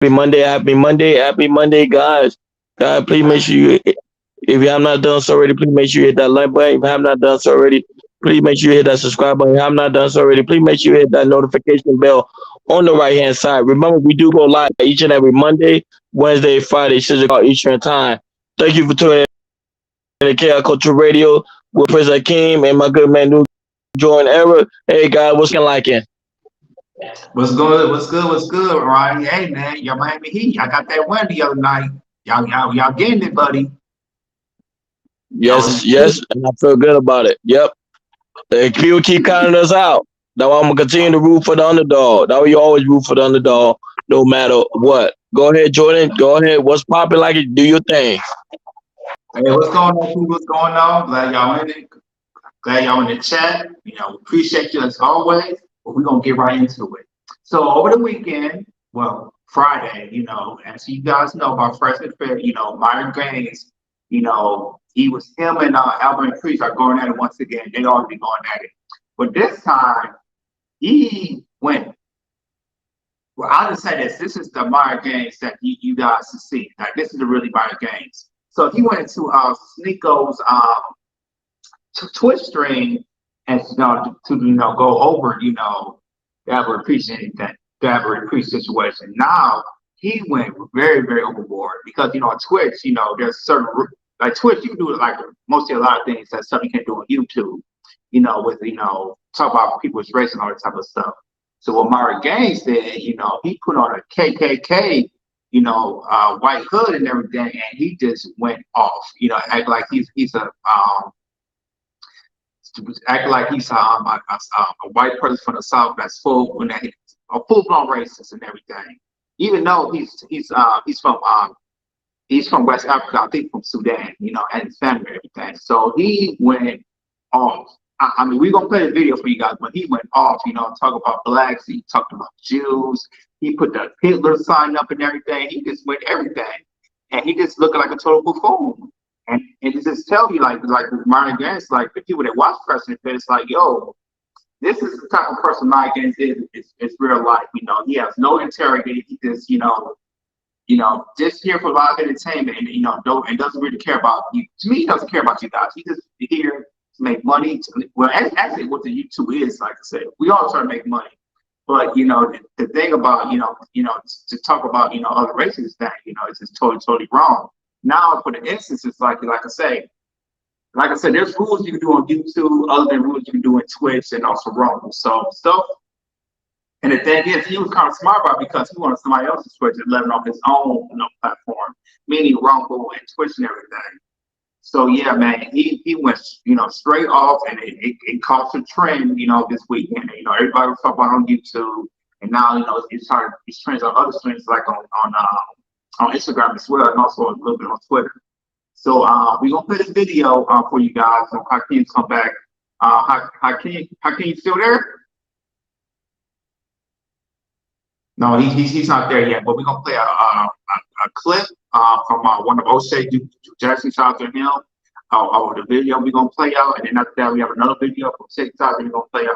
Happy Monday, guys. Please make sure if you have not done so already, please make sure you hit that like button. If you have not done so already, please make sure you hit that subscribe button. If you have not done so already, please make sure you hit that notification bell on the right hand side. Remember, we do go live each and every Monday, Wednesday, Friday, 6 o'clock Eastern time. Thank you for tuning in to KI Culture Radio with President Kim and my good man New Jordan Era. Hey, guys, what's going like it? What's good? What's good? What's good, Ryan? Hey, man, your Miami Heat. I got that win the other night. Y'all getting it, buddy. Yes, and I feel good about it. Yep. People keep counting us out. That's why I'm gonna continue to root for the underdog. That way you always root for the underdog, no matter what. Go ahead, Jordan. Go ahead. What's popping like it? Do your thing. Hey, what's going on, people? What's going on? Glad y'all in it. Glad y'all in the chat. Appreciate you as always. But we're gonna get right into it. So over the weekend, well, Friday, as you guys know, our freshman fair, Myron Gaines, him and Albert Priest are going at it once again. They already going at it. But this time, he went. Well, I'll just say this. This is the Myron Gaines that you guys can see. Like, this is the really Myron Gaines. So he went to Sneako's Twitch stream and to go over the Albert Priest anything, the Albert Priest situation. Now he went very, very overboard because on Twitch, there's certain like Twitch, you can do like mostly a lot of things that stuff you can do on YouTube, with talk about people's race and all that type of stuff. So what Myron Gaines did, he put on a KKK, white hood and everything, and he just went off, act like he's a white person from the South that's full a full blown racist and everything. Even though he's from West Africa, I think from Sudan, and his family and everything. So he went off. I mean, we're gonna play the video for you guys, but he went off, talk about blacks, he talked about Jews, he put the Hitler sign up and everything, he just went everything. And he just looked like a total buffoon. And it just tell you like Myron Gaines, like the people that watch President Fit, it's like, yo, this is the type of person Myron Gaines is. It's real life. He has no integrity. He just, just here for live entertainment, and doesn't really care about you. To me, he doesn't care about you guys. He just here to make money. Actually, what the YouTube is, like I said, we all try to make money. But the thing about to talk about other races that it's just totally wrong. Now, for the instance, it's like I say, there's rules you can do on YouTube other than rules you can do in Twitch and also Rumble. So stuff. And the thing is, he was kind of smart about it because he wanted somebody else's Twitch and let it off his own platform, meaning Rumble and Twitch and everything. So yeah, man, he went straight off, and it caused a trend this weekend. Everybody was talking about on YouTube, and now it's trends on other streams like on Instagram as well, and also a little bit on Twitter. So we're gonna play this video for you guys. So Hakeem come back. Hakeem still there? No, he's not there yet. But we're gonna play a clip from one of O'Shea Jackson. Shout out to him. Of the video we're gonna play out, and then after that we have another video from TikTok, and we're gonna play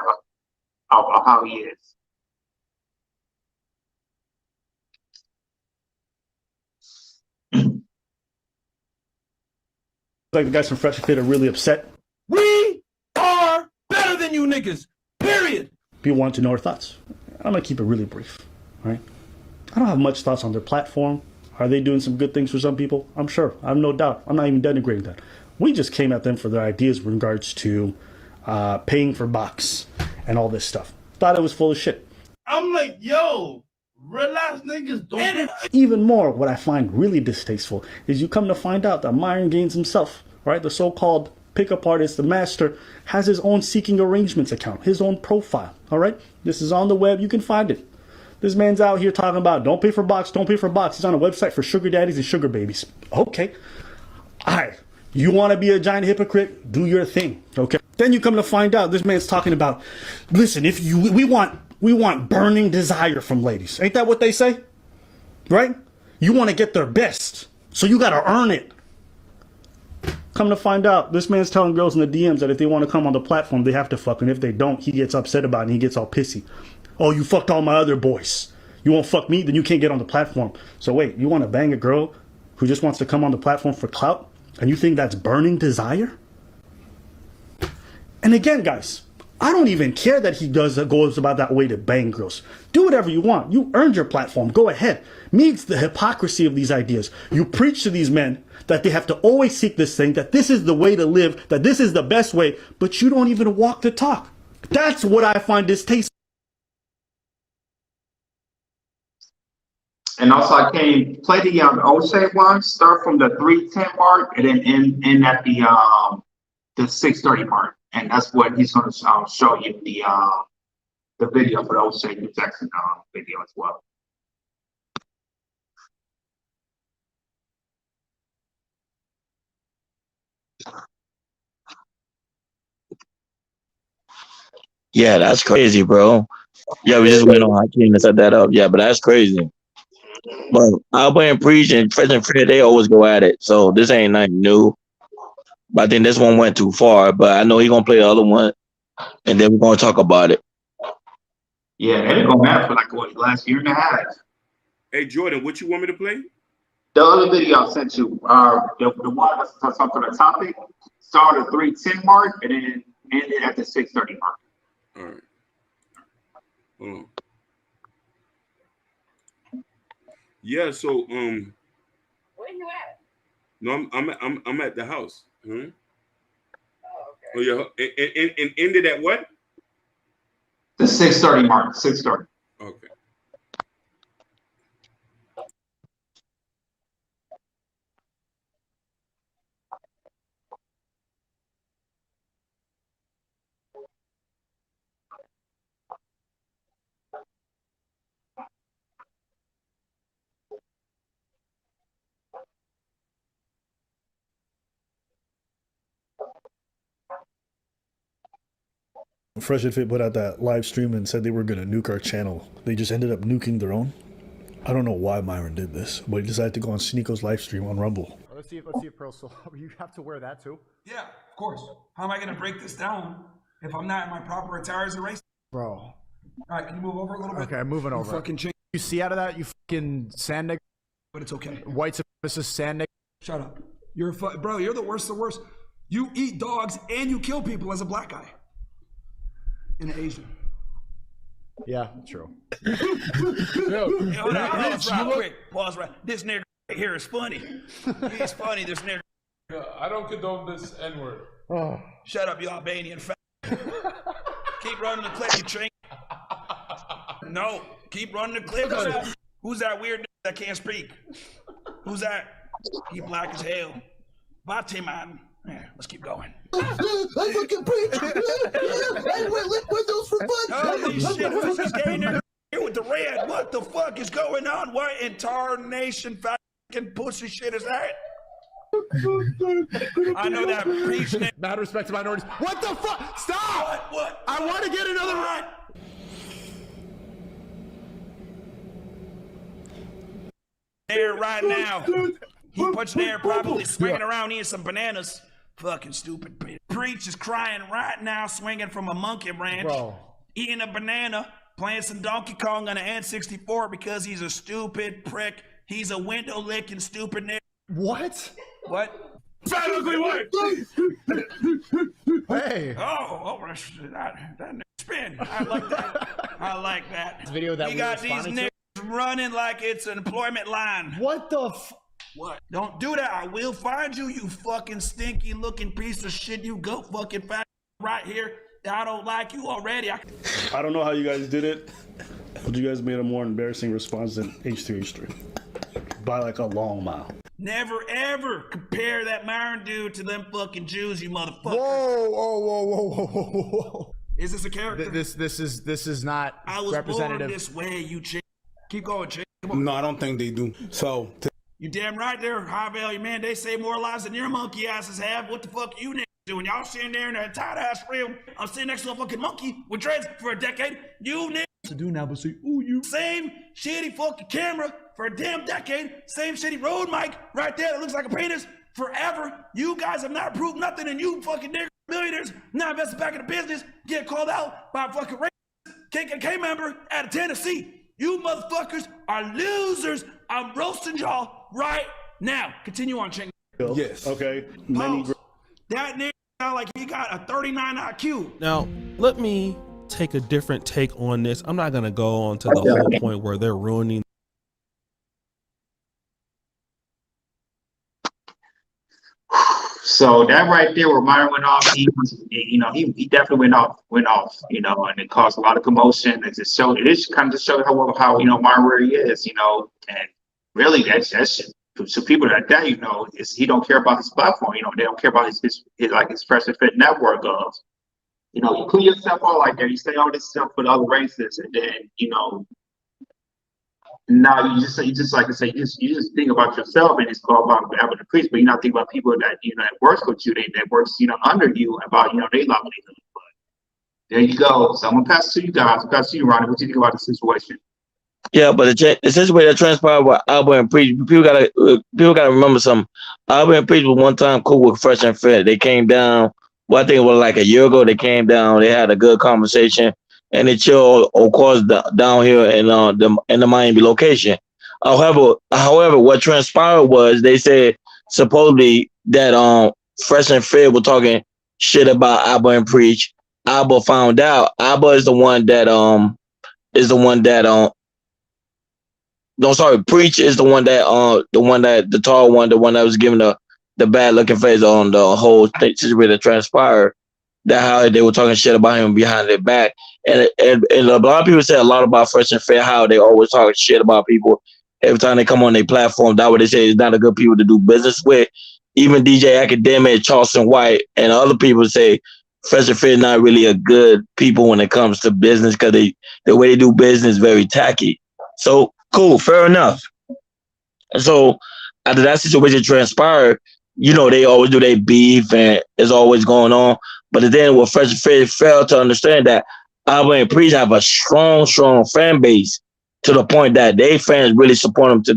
out how he is. Like the guys from Fresh Fit are really upset. We are better than you niggas, period. People want to know our thoughts. I'm gonna keep it really brief, right? I don't have much thoughts on their platform. Are they doing some good things for some people? I'm sure. I have no doubt. I'm not even denigrating that. We just came at them for their ideas with regards to paying for box and all this stuff. Thought it was full of shit. I'm like, yo, relax, niggas. Don't. Even more, what I find really distasteful is you come to find out that Myron Gaines himself, right, the so-called pickup artist, the master, has his own Seeking Arrangements account, his own profile, all right? This is on the web. You can find it. This man's out here talking about don't pay for box, don't pay for box. He's on a website for sugar daddies and sugar babies. Okay. All right. You want to be a giant hypocrite? Do your thing, okay? Then you come to find out this man's talking about, listen, we want burning desire from ladies. Ain't that what they say? Right? You want to get their best, so you got to earn it. Come to find out, this man's telling girls in the DMs that if they want to come on the platform, they have to fuck, and if they don't, he gets upset about it and he gets all pissy. Oh, you fucked all my other boys. You won't fuck me, then you can't get on the platform. So wait, you want to bang a girl who just wants to come on the platform for clout? And you think that's burning desire? And again, guys, I don't even care that he goes about that way to bang girls. Do whatever you want. You earned your platform. Go ahead. Me, it's the hypocrisy of these ideas. You preach to these men that they have to always seek this thing, that this is the way to live, that this is the best way, but you don't even walk the talk. That's what I find distasteful. And also, I can play the O'Shea one, start from the 3:10 mark, and then end at the 6:30 mark, and that's what he's going to show you the video for the O'Shea Jackson video as well. Yeah, that's crazy, bro. Yeah, we just went on Hakeem and set that up. Yeah, but that's crazy. But Alba and Preach and President Fred, they always go at it. So this ain't nothing new. But I think this one went too far. But I know he's gonna play the other one, and then we're gonna talk about it. Yeah, they've been going at it for like what, last year and a half. Hey Jordan, what you want me to play? The other video I sent you, the one that's something to the topic, started at 3:10 mark and then ended at the 6:30 mark. All right. Hold on. Yeah, so Where you at? no, I'm at the house. Hmm? Oh, okay. Oh yeah, and ended at what? The 6:30 mark, 6:30. Okay. Fresh and Fit put out that live stream and said they were going to nuke our channel. They just ended up nuking their own. I don't know why Myron did this, but he decided to go on Sneako's live stream on Rumble. Let's see if Pearl still. You have to wear that too, Yeah, of course. How am I gonna break this down if I'm not in my proper attire as a race? bro. All right, can you move over a little bit? Okay, I'm moving You over. fucking change, You see out of that, you fucking sand nigga, but it's okay. white supremacist sand nigga. Shut up. You're a bro. You're the worst of the worst. You eat dogs and you kill people as a black guy and an Asian. Yeah, true. Hey, hold on, pause right quick. Pause right. This nigga right here is funny. He's funny. This nigga. I don't condone this N-word. Oh. Shut up, you Albanian fat. Keep running the clip, you chink. No, keep running the clip. Who's that weird nigga that can't speak? Who's that? He black as hell. Bate man. Yeah, let's keep going. I fucking preach. I wear those for fun. Holy shit, who's this gay nigga here with the red? What the fuck is going on? What entire nation fucking pussy shit is that? I know that preach nigga. Mad respect to minorities. What the fuck? Stop! What? I want to get another run. There right now. He punching there, probably swinging around eating some bananas. Fucking stupid bitch. Preach is crying right now, swinging from a monkey branch, Bro. eating a banana, playing some Donkey Kong on an N64 because he's a stupid prick. He's a window licking stupid nigga. What? What? Fat ugly white. Hey. Oh, that nigga spin. I like that. I like that. This video that we we got these responded niggas running like it's an employment line. What the f? What? Don't do that. I will find you, you fucking stinky looking piece of shit. You go fucking fat right here. I don't like you already. I don't know how you guys did it, but you guys made a more embarrassing response than H3H3 by like a long mile. Never ever compare that Myron dude to them fucking Jews, you motherfucker. Whoa, whoa, whoa, whoa, whoa, whoa, whoa. Is this a character? This is not I was representative. born this way, you chick. Keep going, chick. Come on. No, I don't think they do. So You damn right there, high value man. They save more lives than your monkey asses have. What the fuck you niggas doing? Y'all sitting there in that tight ass room. I'm sitting next to a fucking monkey with dreads for a decade. You niggas to do now, but see, ooh, you same shitty fucking camera for a damn decade. Same shitty road mic right there that looks like a penis forever. You guys have not proved nothing, and you fucking niggas, millionaires, not invested back in the business, get called out by a fucking racist KKK member out of Tennessee. You motherfuckers are losers. I'm roasting y'all right now. Continue on, Ching. Yes. Okay. Many Pause. That nigga sound like he got a 39 IQ. Now, let me take a different take on this. I'm not going to go on to the whole point where they're ruining. So that right there, where Myron went off, he definitely went off, and it caused a lot of commotion. It just kind of just showed how Myron where he is, and really that's so people that is he don't care about his platform, they don't care about his Fresh and Fit network of, you clean yourself out like that, you say all this stuff with other races, and then now you just like I say, you just think about yourself, and it's all about having a priest, but you're not thinking about people that that works with you, that works under you, about their livelihood. But there you go. So I'm gonna pass it to you guys. I'll pass it to you, Ronnie. What do you think about the situation? Yeah, but the situation that transpired with Albert and Preach, people gotta remember something. Albert and Preach was one time cool with Fresh and Fit. They came down. Well, I think it was like a year ago. They came down. They had a good conversation. And it chilled, of course, down here in the Miami location. However, what transpired was they said supposedly that Fresh and Fit were talking shit about Abba and Preach. Abba found out. Abba is the one that Preach is the one that the tall one, the one that was giving the bad looking face on the whole situation that transpired. That how they were talking shit about him behind their back. And a lot of people say a lot about Fresh and Fit, how they always talk shit about people every time they come on their platform. That's what they say is not a good people to do business with. Even DJ Academic, Charleston White, and other people say Fresh and Fit not really a good people when it comes to business because the way they do business is very tacky. So cool, fair enough. And so after that situation transpired, they always do their beef and it's always going on. But then what Fresh and Fit failed to understand that Abba and Preach have a strong fan base to the point that they fans really support them to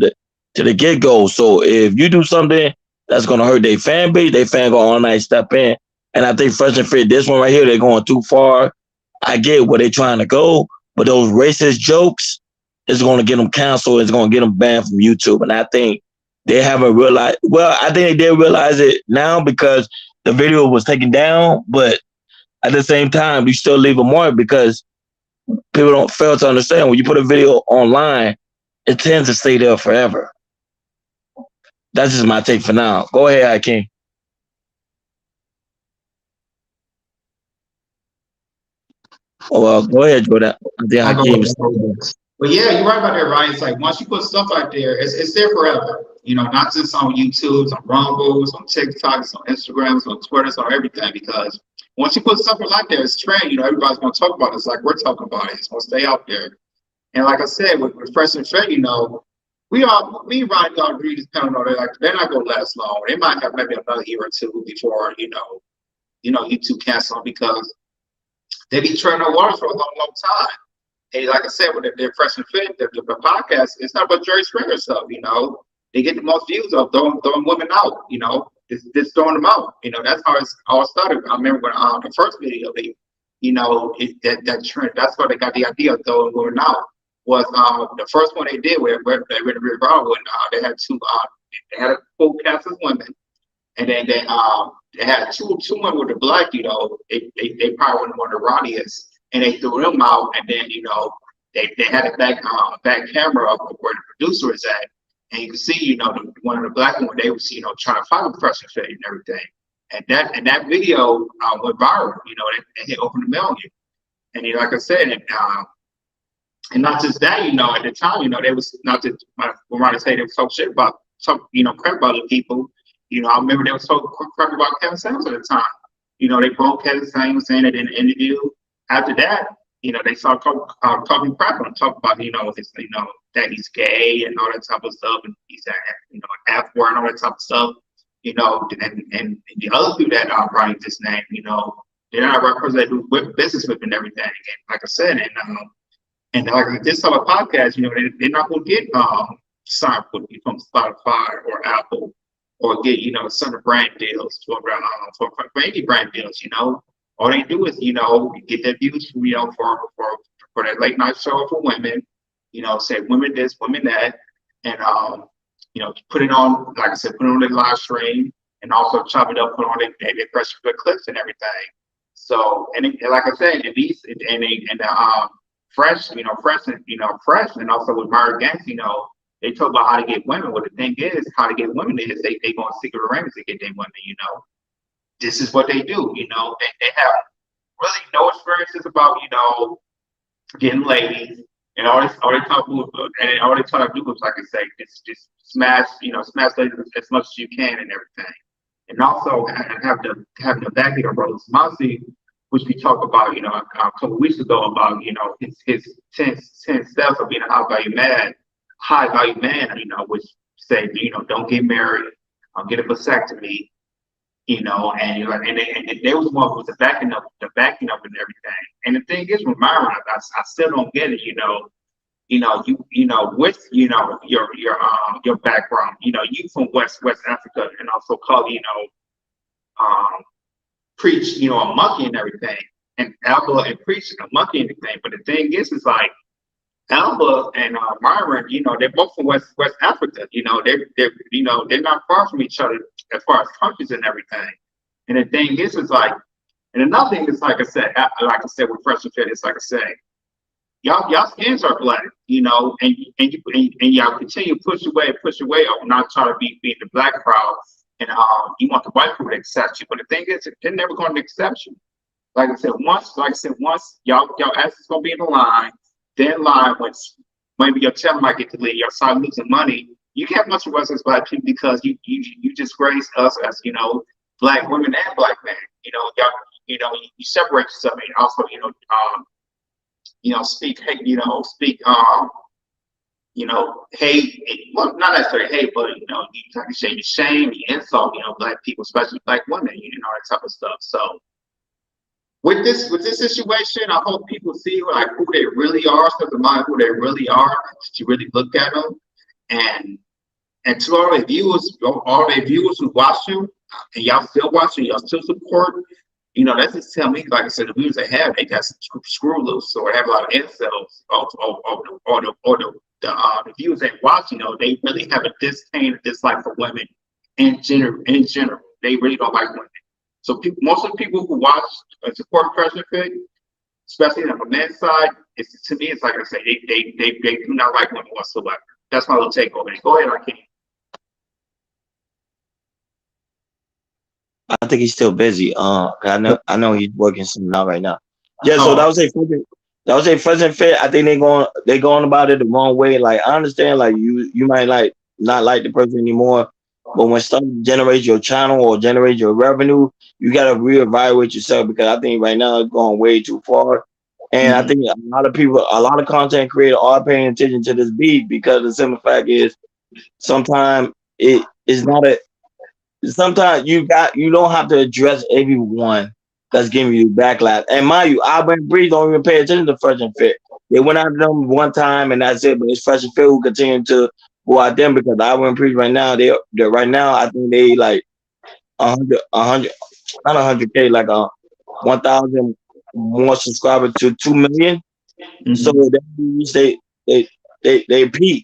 the get-go. So if you do something that's gonna hurt their fan base, they fan gonna all night step in. And I think Fresh and Fit, this one right here, they're going too far. I get where they're trying to go, but those racist jokes is gonna get them canceled, it's gonna get them banned from YouTube. And I think they haven't realized, well, I think they did realize it now because the video was taken down, but at the same time, you still leave a mark because people don't fail to understand when you put a video online, it tends to stay there forever. That's just my take for now. Go ahead, Hakeem. Well, go ahead, Jordan. But yeah, you're right about that, Ryan. It's like once you put stuff out there, it's there forever. Not just on YouTube, on Rumbles, on TikToks, on Instagrams, on Twitter, on everything. Because once you put something like that, it's trend. Everybody's gonna talk about it. It's like we're talking about it. It's gonna stay out there. And like I said, with Fresh and Fit, me and Ryan all agree. Depending on they're not gonna last long. They might have maybe another year or two before YouTube cancel them because they be treading on waters for a long time. And like I said, with their Fresh and Fit, the podcast, it's not about Jerry Springer stuff, They get the most views of throwing women out, just throwing them out. That's how it all started. I remember when the first video, that trend, that's where they got the idea of throwing women out. Was the first one they did where they went really viral when they had they had a full cast of women. And then they had two women with the black, they probably one of the rowdiest. And they threw them out, and then they had a back camera of where the producer is at, and you can see one of the black ones they was trying to fight with Fresh and Fit and everything, and that video went viral. They hit over 1 million, and like I said, and not just that, at the time, they was not just we're trying to say they was talking shit about crap about other people. I remember they was talking crap about Kevin Samuels at the time. They broke Kevin Samuels saying it in an interview. After that, they started talking crap on him, talking about, his, that he's gay and all that type of stuff, and he's F-word and all that type of stuff, and the other dude that Brian just named, they're not representing with business with and everything. And like I said, and like this type of podcast, they're not gonna get signed from Spotify or Apple or get some of the brand deals for any brand deals, All they do is, get their views from, for that late night show for women, you know, say women this, women that, and you know, put it on, like I said, put it on the live stream, and also chop it up, put on their pressure fit clips and everything. So, and like I said, and these and fresh, you know, fresh, and also with Myron Gaines, you know, they talk about how to get women. Well, the thing is, how to get women is they go on secret arrangements to get their women. You know, this is what they do. You know, they have really no experiences about, you know, getting ladies, and all they talk about, and all they try to do is, like I say, just smash, you know, smash ladies as much as you can and everything. And also having the back of your brothers, Monty, which we talked about, you know, a couple weeks ago about, you know, his 10 steps of being a high value man, you know, which say, you know, don't get married, get a vasectomy, you know, and there was one who was the backing up and everything. And the thing is with Myron, I still don't get it, you know, with, you know, your background, you know, you from West Africa, and also call, you know, preach, you know, a monkey and everything, and Alba and preach a monkey and everything. But the thing is like Alba and Myron, you know, they're both from West Africa. You know, they're not far from each other as far as countries and everything. And the thing is like, and another thing is, like I said with Fresh and Fit, it's like I say, y'all skins are black, you know, and y'all continue to push away, or not try to be the black crowd, and you want the white people to accept you. But the thing is, they're never going to accept you. Like I said, once y'all asses gonna be in the line, then line once maybe your channel might get to leave, y'all start losing money. You can't much of us as black people because you disgrace us as, you know, black women and black men. You know, y'all, you know, you separate yourself, and also, you know, speak hate, you know, hate, well, not necessarily hate, but, you know, you like to say you shame, you insult, you know, black people, especially black women, you know, that type of stuff. So with this situation, I hope people see like who they really are, step in mind who they really are, to really look at them, and to all the viewers who watch you, and y'all still watching, y'all still support. You know, that's just tell me, like I said, the views they have screw loose, or have a lot of incels, or the viewers they watch. You know, they really have a disdain or dislike for women in general. They really don't like women. So most of the people who watch and support Fresh and Fit, especially on the men's side, to me, it's like I say, they do not like women whatsoever. That's my little takeover. Go ahead, Arcane. I think he's still busy. I know he's working something out right now. Yeah, so that was a Fresh and Fit. I think they going about it the wrong way. Like, I understand, like you might like not like the person anymore, but when stuff generates your channel or generates your revenue, you gotta reevaluate yourself, because I think right now it's going way too far. And I think a lot of content creators are paying attention to this beat, because the simple fact is sometimes it is not a. Sometimes you don't have to address everyone that's giving you backlash. And mind you, Alba and Breeze don't even pay attention to Fresh and Fit. They went after them one time and that's it. But it's Fresh and Fit who continue to go at them, because Alba and Breeze right now, they're right now, I think they like 100, not 100K, like 1,000 more subscribers to 2 million. So they peak.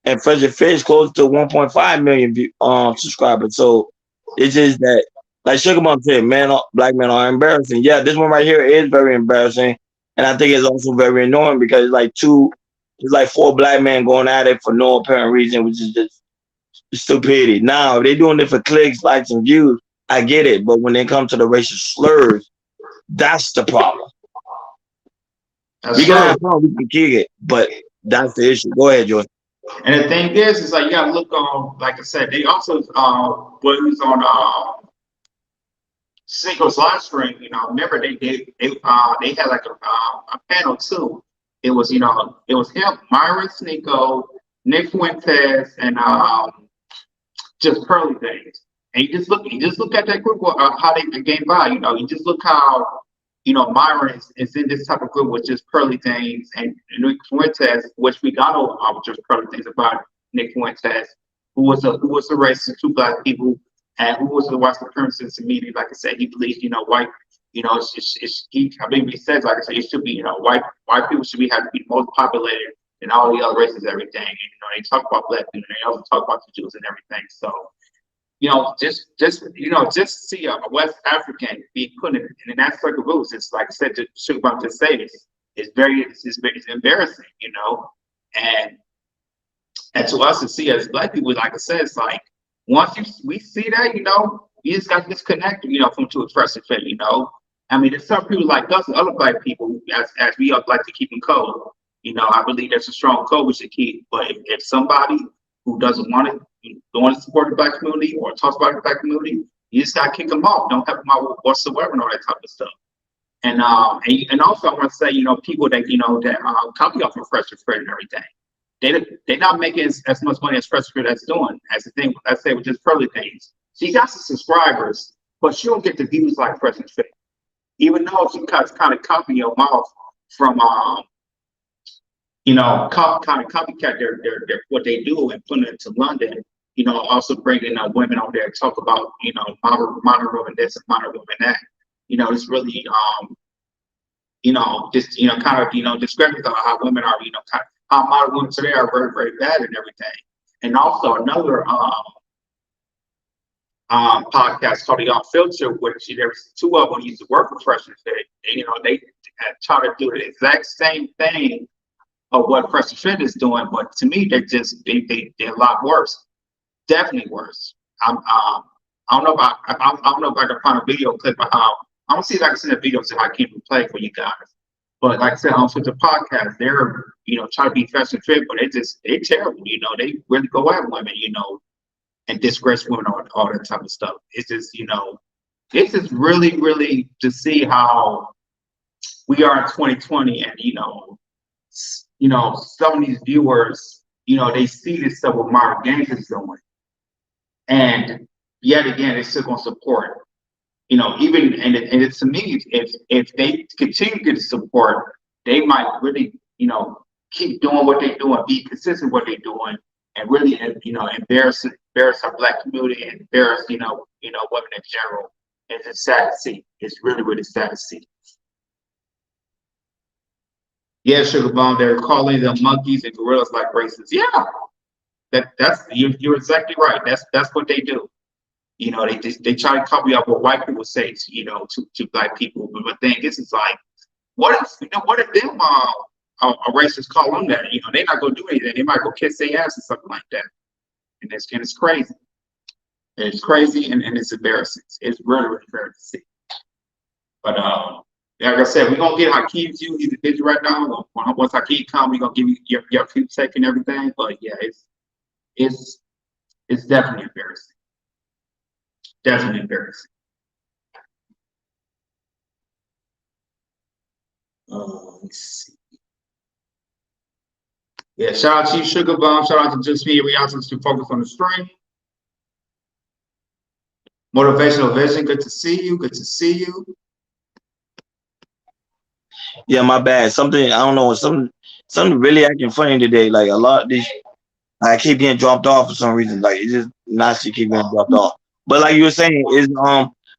And Fresh and Fit is close to 1.5 million subscribers. So it's just that, like Sugar Mom said, black men are embarrassing. Yeah, this one right here is very embarrassing, and I think it's also very annoying, because it's like 4 black men going at it for no apparent reason, which is just stupidity. Now, if they're doing it for clicks, likes, and views, I get it. But when they come to the racial slurs, that's the problem. We can have fun, we can kick it, but that's the issue. Go ahead, Joy. And the thing is like, you gotta look on, like I said, they also was on Sneako's live stream. You know, remember they had like a panel too. It was him, Myron, Sneako, Nick Fuentes, and just Pearly Things. And you just look at that group, how they came by. You know, you just look how, you know, Myron is in this type of group with just Pearly Things, and Nick Fuentes, which we got over just Pearly Things about Nick Fuentes, who was a racist to black people, and who was the white supremacist in media. Like I said, he believes, you know, white, you know, I believe he says, like I said, it should be, you know, white people should have to be the most populated and all the other races, everything. And, they talk about black people, and they also talk about the Jews and everything. So, just see a West African be put in that circle of rules. It's like I said, to about to say this, it's embarrassing, and to us to see as black people, like I said, it's like once we see that, you just got to disconnect, from to expressive fit, I mean, there's some people like us and other black people, as we like to keep in code. I believe there's a strong code we should keep. But if somebody who don't want to support the black community or talks about the black community, you just gotta kick them off. Don't help them out whatsoever and all that type of stuff. And also I want to say, people that that copy off of Fresh and Fit and everything, they're not making as much money as Fresh and Fit that's doing. As the thing, let's say with just Pearly things. She got some subscribers, but she don't get the views like Fresh and Fit. Even though she kind of copy your mouth from kind of copycat their what they do and put it to London, also bringing women over there to talk about, modern women this and modern women that. It's really, just, kind of, descriptive of how women are, kind of how modern women today are very, very bad and everything. And also another podcast called The Off Filter, which there's two of them used to work for Fresh and Fit. And, they try to do the exact same thing of what Fresh and Fit is doing, but to me, they're a lot worse. Definitely worse. I don't know if I can find a video clip of how. I don't see if I can send a video to how I can play for you guys. But like I said, on the podcast, they're trying to be Fresh and Fit, but they're terrible. They really go at women, and disgrace women, all that type of stuff. It's just it's just really, really to see how we are in 2020, and some of these viewers, they see this stuff with modern gangsters doing. And yet again, they're still going to support, even, and it's to me, if they continue to get support, they might really, keep doing what they do and be consistent with what they're doing and really, embarrass our black community and embarrass, women in general. It's sad to see. It's really, really sad to see. Yeah, Sugar Bomb, they're calling them monkeys and gorillas like racists. Yeah, that's you're exactly right. That's what they do. They try to copy up what white people say, to black people. But the thing is, it's like, what if them a racist call them that? They're not gonna do anything. They might go kiss their ass or something like that. And it's crazy. It's crazy and it's embarrassing. It's really, really embarrassing to see. But like I said, we're gonna get Hakeem's view. He's busy right now. Once Hakeem comes, we're gonna give you your take and everything. But yeah, it's definitely embarrassing. Definitely embarrassing. Let's see. Yeah, shout out to you, Sugar Bomb. Shout out to Just Me. We also to focus on the stream. Motivational Vision. Good to see you. Good to see you. Yeah, my bad. Something I don't know. Something really acting funny today. Like a lot of these, I keep getting dropped off for some reason. Like it's just not to keep getting dropped off. But like you were saying, is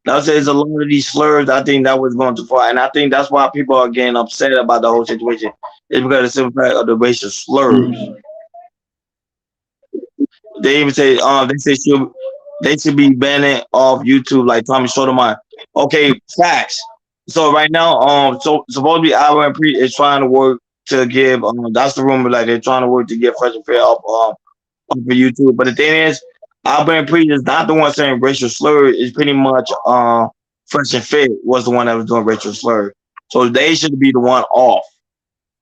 there's a lot of these slurs. I think that was going too far, and I think that's why people are getting upset about the whole situation. It's because of the simple fact of the racial slurs. They even say they should be banning off YouTube, like Tommy Sotomayor. Okay, facts. So right now, so supposedly Ivan Priest is trying to work to give. That's the rumor. Like they're trying to work to get Fresh and Fit up for YouTube. But the thing is, Ivan Priest is not the one saying racial slur. It's pretty much Fresh and Fit was the one that was doing racial slur. So they should be the one off.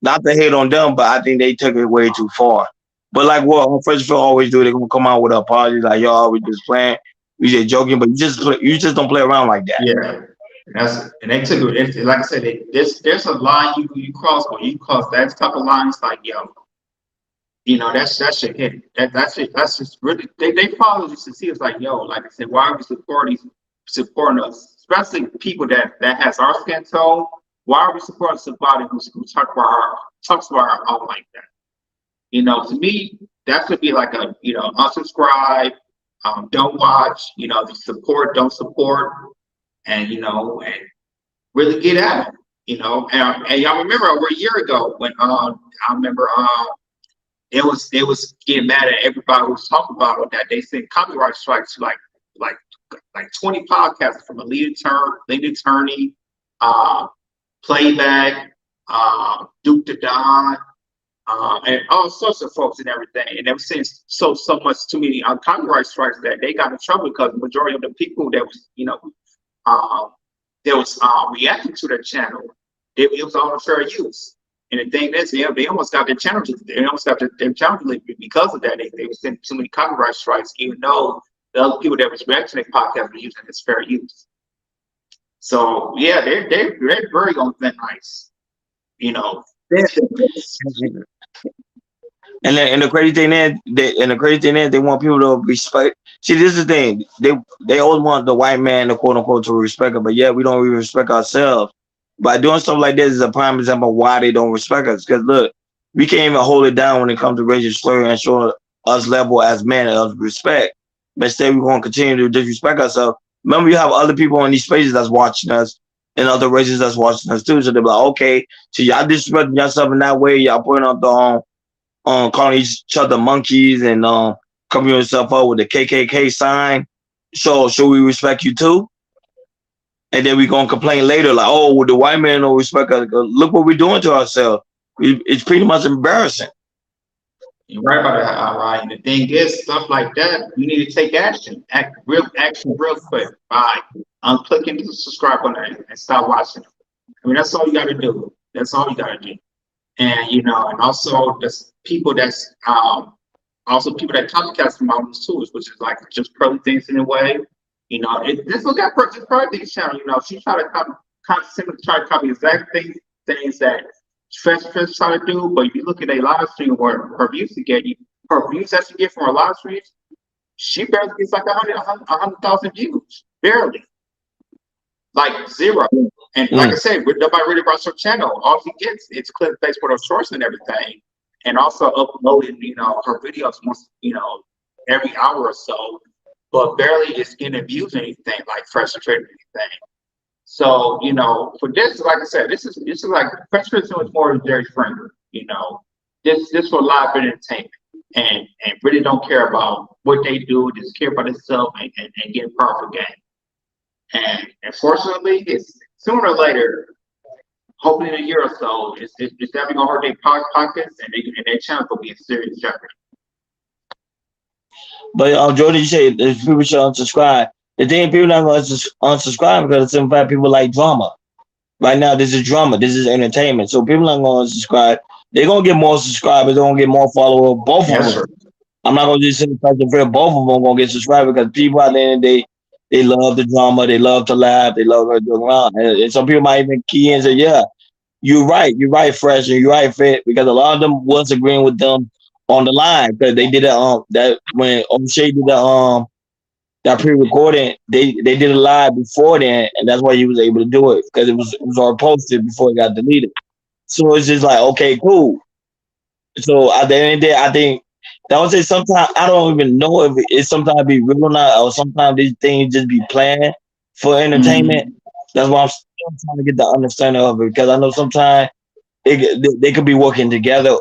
Not to hate on them, but I think they took it way too far. But like what Fresh and Fit always do, they're gonna come out with an apology, like y'all, we just playing, we just joking, but you just don't play around like that. Yeah. And they took it. Like I said, there's a line you cross, but you cross that type of lines, like that shit hit. That's just really they follow just to see. It's like like I said, why are we supporting us, especially people that has our skin tone? Why are we supporting somebody who talks about our own like that? To me, that should be like a unsubscribe, don't watch, support, don't support. And and really get at them, and y'all remember over a year ago when I remember it was getting mad at everybody who was talking about it, that they sent copyright strikes to like 20 podcasts, from a lead attorney, Playback, Duke the Don, and all sorts of folks and everything. And they were saying so much too many copyright strikes that they got in trouble, because the majority of the people that was, reacting to their channel, it was all fair use. And the thing is, they almost got their channel deleted because of that. They were sending too many copyright strikes, even though the other people that was reacting to the podcast were using it as fair use. So yeah, they're very on thin ice, And the crazy thing is, they want people to respect. See, this is the thing. They always want the white man, the quote unquote, to respect us, but yeah, we don't even respect ourselves. By doing stuff like this is a prime example of why they don't respect us. Because look, we can't even hold it down when it comes to racial slur and show us level as men of respect. But instead, we're going to continue to disrespect ourselves. Remember, you have other people in these spaces that's watching us, and other races that's watching us too. So they're like, okay, so y'all disrespecting yourself in that way. Y'all putting up the calling each other monkeys and covering yourself up with the KKK sign. So should we respect you too? And then we gonna complain later, like, oh, well, the white man don't respect us. Look what we're doing to ourselves. It's pretty much embarrassing. You're right about that, all right. And the thing is, stuff like that, you need to take action. Real quick by unclicking the subscribe button and start watching. I mean, that's all you gotta do. That's all you gotta do. And and also there's people that's also people that copycat from all these tools, which is like just Pearly Things in a way. This look at Pearly Things channel. She try to copy exact things that Fresh try to do. But if you look at a live stream where her views that she get from her live streams, she barely gets like 100,000 views, barely, like zero. And like I said, nobody really watches her channel. All she gets is clip based with her shorts and everything, and also uploading her videos once every hour or so. But barely is getting views or anything like Fresh or Trade or anything. So, for this, like I said, this is like Fresh Prince is more than Jerry Springer. This for live entertainment, and really don't care about what they do, just care about themselves and get a profit gain. And unfortunately, it's sooner or later, hopefully in a year or so, it's definitely gonna hurt their pockets, and their channel will be in serious jeopardy. But Jordan, you say people should unsubscribe. The thing, people not going to unsubscribe because some people like drama. Right now, this is drama. This is entertainment. So people not going to unsubscribe. They're going to get more subscribers. They're going to get more followers. Both of them. I'm not going to just say both of them going to get subscribed, because people at the end of the day, they love the drama. They love to laugh. They love to joke around. And some people might even key in and say, yeah, you're right, Fresh, and you're right, Fit, because a lot of them was agreeing with them on the line, because they did that when O'Shea did that pre-recording, they did it live before then, and that's why he was able to do it, because it was all posted before it got deleted. So it's just like, okay, cool. So at the end of the day, I think that would say sometimes I don't even know if it's sometimes be real or not, or sometimes these things just be planned for entertainment. That's why I'm still trying to get the understanding of it, because I know sometimes they could be working together,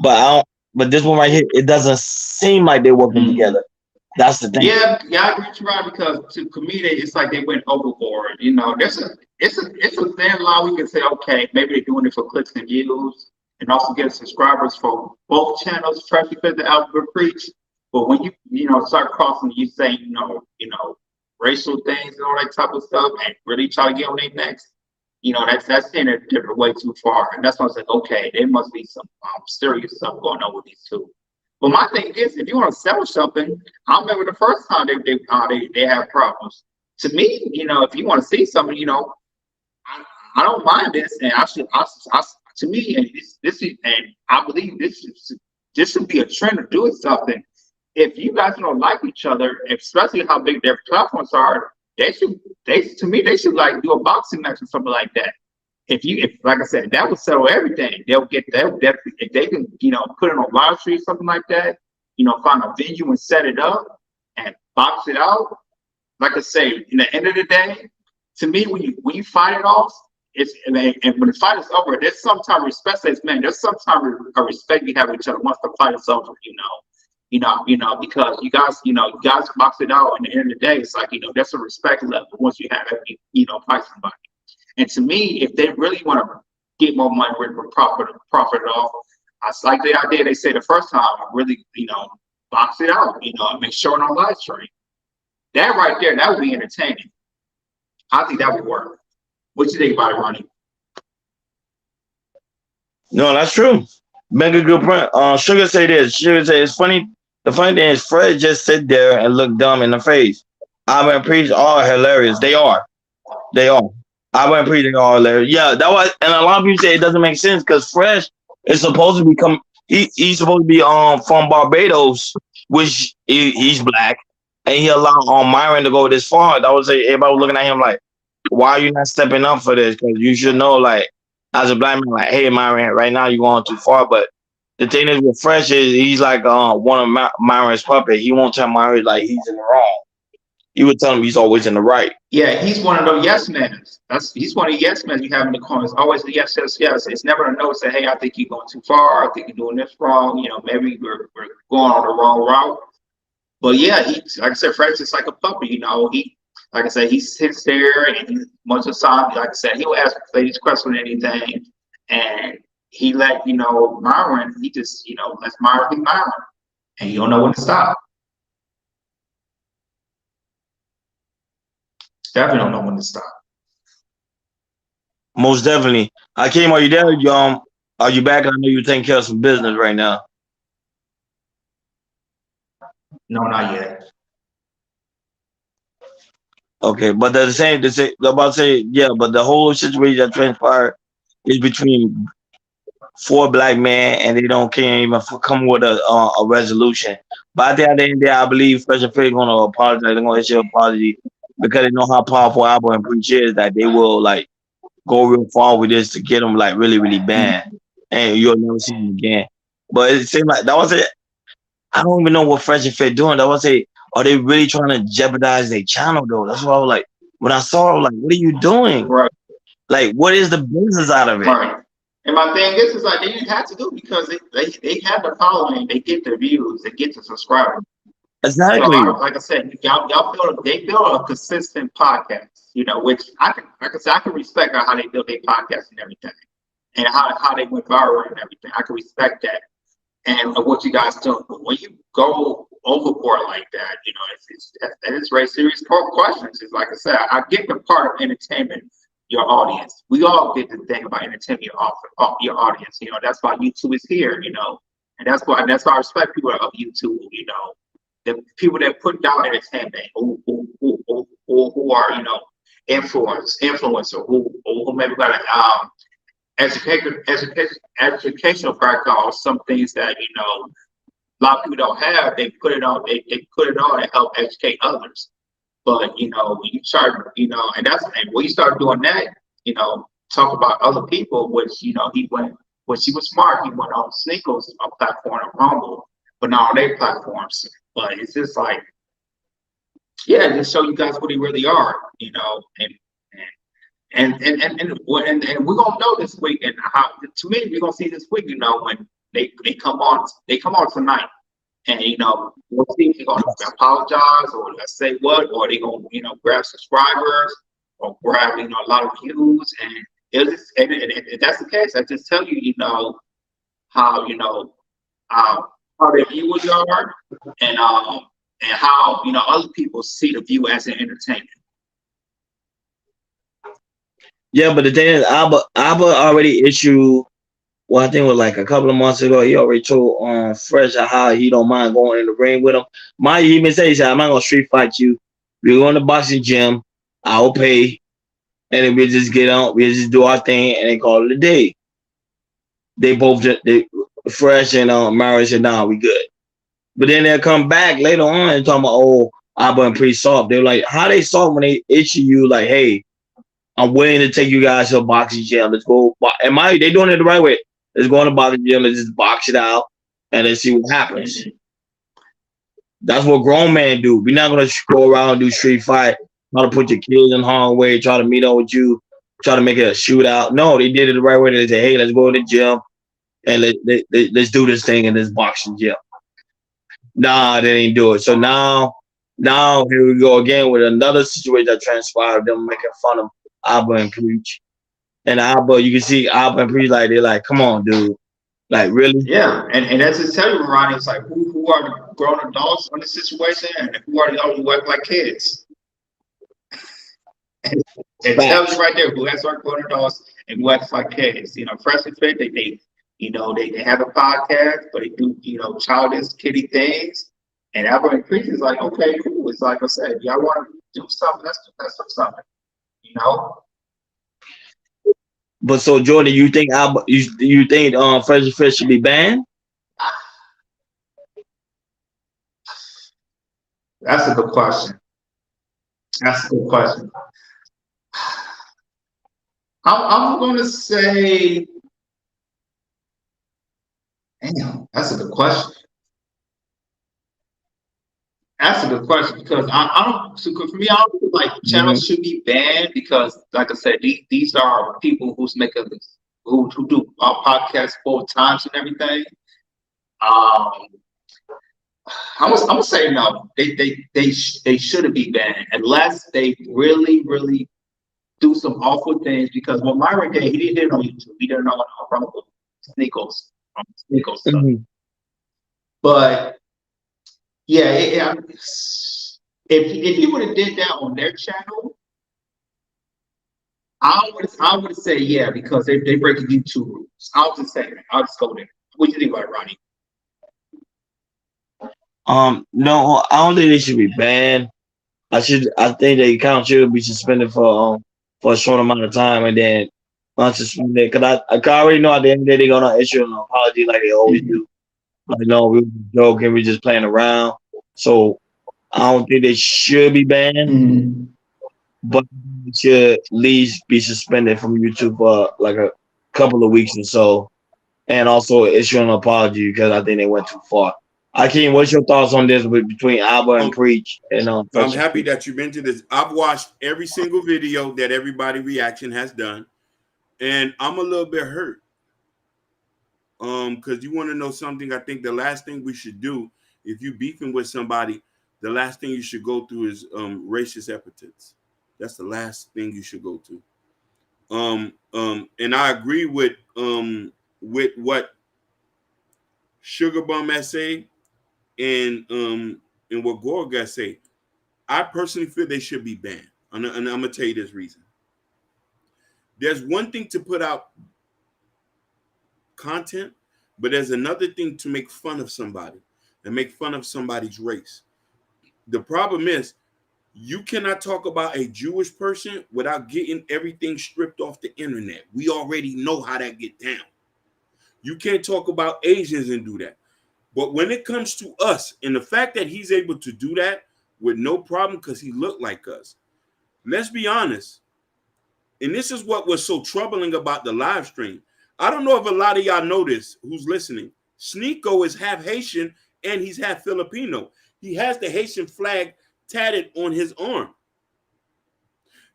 but this one right here, it doesn't seem like they're working together. That's the thing. Yeah, I agree with you, right? Because to me, it's like they went overboard. It's a thin line. We can say, okay, maybe they're doing it for clicks and views, and also get subscribers for both channels, especially for the Albert Preach. But when you start crossing, you say racial things and all that type of stuff, and really try to get on their necks, that's taking it way too far. And that's why I said, okay, there must be some serious stuff going on with these two. But my thing is, if you want to sell something, I remember the first time they have problems. To me, if you want to see something, I don't mind this, and to me, and this is, and I believe this should be a trend of doing something. If you guys don't like each other, especially how big their platforms are, they should like do a boxing match or something like that. If like I said, that would settle everything. They'll definitely, if they can, put it on live stream, something like that, find a venue and set it up and box it out. Like I say, in the end of the day, to me, when you fight it off, and when the fight is over, there's some type of respect says, man, there's some type of respect you have with each other once the fight is over, because you guys box it out, and at the end of the day, it's like, there's a respect level once you have, fight somebody. And to me, if they really want to get more money with profit off, I like the idea they say the first time, really, box it out, and make sure on live stream. That right there, that would be entertaining. I think that would work. What you think about it, Ronnie? No, that's true. Make a good point. Sugar say this. Sugar say it's funny. The funny thing is, Fred just sit there and look dumb in the face. Ivan and Priest are hilarious. They are. Ivan and Priest, they are hilarious. Yeah, that was, and a lot of people say it doesn't make sense because Fresh is supposed to become. He's supposed to be from Barbados, which he's black, and he allowed Myron to go this far. That was everybody was looking at him like, why are you not stepping up for this? Because you should know, like, as a black man, like, hey, Myron, right now you're going too far. But the thing is with Fresh is he's like one of Myron's puppet. He won't tell Myron like he's in the wrong. He would tell him he's always in the right. Yeah, he's one of those yes men. He's one of the yes men you have in the corner. It's always the yes. It's never a no. Say, hey, I think you're going too far. I think you're doing this wrong. Maybe we're going on the wrong route. But yeah, like I said, Fresh is like a puppy. Like I said, he sits there and most of the time, like I said, he'll ask ladies questions or anything. And he let, Myron, he just, lets Myron be Myron. And you don't know when to stop. Definitely don't know when to stop. Most definitely. Hakeem, are you there? Are you back? I know you're taking care of some business right now. No, not yet. Okay, but they're saying about to say, yeah, but the whole situation that transpired is between 4 black men, and they can't even come with a resolution. But at the end of the day, I believe Fresh and Fit going to apologize. They're going to issue an apology because they know how powerful Albert and Preach is, that they will like go real far with this to get them like really, really banned, and you'll never see them again. But it seemed like that was it. I don't even know what Fresh and Fit doing. That was it. Are they really trying to jeopardize their channel though? That's what I was like. When I saw it, I was like, what are you doing? Right. Like, what is the business out of it? Right. And my thing is like they didn't have to do because they have the following, they get the views, they get the subscribers. Exactly. So, like I said, they build a consistent podcast, which I can respect how they build their podcast and everything, and how they went viral and everything. I can respect that and what you guys do. But when you go overboard like that, it's very serious questions. It's like I said, I get the part of entertainment your audience. We all get the thing about entertaining your audience. That's why YouTube is here. And that's why I respect people of YouTube. The people that put down entertainment, who are influencer, who maybe got educational background, some things that a lot of people don't have. They put it on. They put it on to help educate others. But when you start, and when you start doing that, talk about other people, which he was smart. He went on Sneakers, a platform of Rumble, but not on their platforms. But it's just like, yeah, just show you guys what they really are, and we're gonna know this week, and how to me we're gonna see this week, when they come on tonight, and we'll see if they're gonna apologize or let's say what, or they gonna grab subscribers or grab a lot of views, and if that's the case, I just tell you how how their viewers are, and how other people see the view as an entertainment. Yeah, but the thing is, Albert already issued. Well, I think it was like a couple of months ago. He already told Fresh how he don't mind going in the ring with him. He even said, he said, I'm not gonna street fight you. We're going to boxing gym. I'll pay, and then we just get on. We just do our thing, and they call it a day. They both Fresh and Mary said, nah, we good. But then they'll come back later on and talk about, Albert and Priest soft. They're like, how they soft when they issue you like, hey, I'm willing to take you guys to a boxing gym. Let's go. And they doing it the right way. Let's go in the boxing gym. Let's just box it out and let's see what happens. That's what grown men do. We're not gonna go around and do street fight, try to put your kids in harm's way, try to meet up with you, try to make it a shootout. No, they did it the right way. They said, hey, let's go to the gym and let's do this thing in this boxing gym. Nah, they didn't do it. So now here we go again with another situation that transpired. Them making fun of Abba and Preach. And Abba, you can see Abba and Preach like they're like, come on, dude. Like, really? Yeah, and that's just tell you, Ronnie, it's like who are the grown adults in the situation and who are the adults who act like kids? It tells you right there who acts like grown adults and who acts like kids. You know, Fresh and Fit, they have a podcast, but they do, childish, kiddie things. And Albert and Preach is like, okay, cool. It's like I said, y'all want to do something, let's do something. But so Jordan, you think Fresh and Fit should be banned? That's a good question. I'm going to say, damn, that's a good question. Because for me, I don't feel like channels should be banned because, like I said, these are people who do podcasts 4 times and everything. I'm gonna say no. They shouldn't be banned unless they really do some awful things. Because when Myron did, he didn't on YouTube. He didn't know Rumble Sneakles stuff. But yeah, if he would have did that on their channel, I would say yeah, because they breaking YouTube rules. I'll just say that. I'll just go there. What do you think about it, Ronnie? No, I don't think they should be banned. I think the account should be suspended for a short amount of time and then unsuspended. Because I already know at the end of the day they're gonna issue an apology like they always do. Like, no, we were joking, we're just playing around. So I don't think they should be banned, but they should at least be suspended from YouTube for like a couple of weeks or so, and also issue an apology because I think they went too far. Akeem, what's your thoughts on this between Abba and Preach? And I'm happy that you mentioned this. I've watched every single video that Everybody Reaction has done, and I'm a little bit hurt. Because you want to know something, I think the last thing we should do, if you beefing with somebody, the last thing you should go through is racist epithets. That's the last thing you should go to. And I agree with what Sugar Bum essay and what Gorga say. I personally feel they should be banned. And I'm gonna tell you this reason. There's one thing to put out content, but there's another thing to make fun of somebody and make fun of somebody's race. The problem is you cannot talk about a Jewish person without getting everything stripped off the internet. We already know how that get down. You can't talk about Asians and do that. But when it comes to us, and the fact that he's able to do that with no problem because he looked like us, let's be honest. And this is what was so troubling about the live stream. I don't know if a lot of y'all know this who's listening. Sneeko is half Haitian and he's half Filipino. He has the Haitian flag tatted on his arm.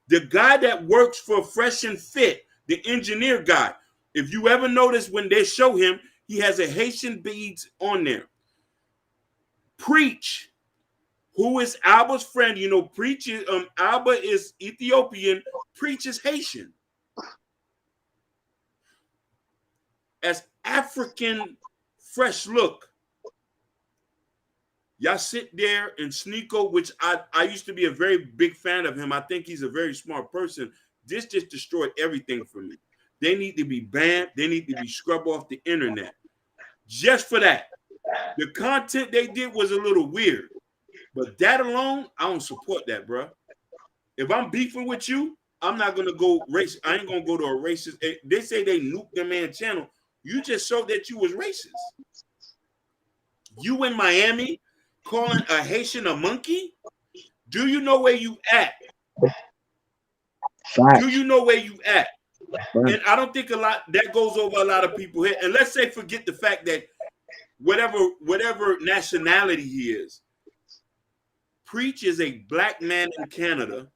The guy that works for Fresh and Fit, the engineer guy, if you ever notice when they show him, he has a Haitian beads on there. Preach, who is Alba's friend, Preach is, Alba is Ethiopian, Preach is Haitian. As African Fresh look, y'all sit there and Sneeko, which I used to be a very big fan of him. I think he's a very smart person. This just destroyed everything for me. They need to be banned. They need to be scrubbed off the internet. Just for that. The content they did was a little weird. But that alone, I don't support that, bro. If I'm beefing with you, I'm not going to go race. I ain't going to go to a racist. They say they nuked their man channel. You just showed that you was racist. You in Miami calling a Haitian a monkey? Do you know where you at? Do you know where you at? And I don't think that goes over a lot of people here. And let's say forget the fact that whatever nationality he is, Preach is a black man in Canada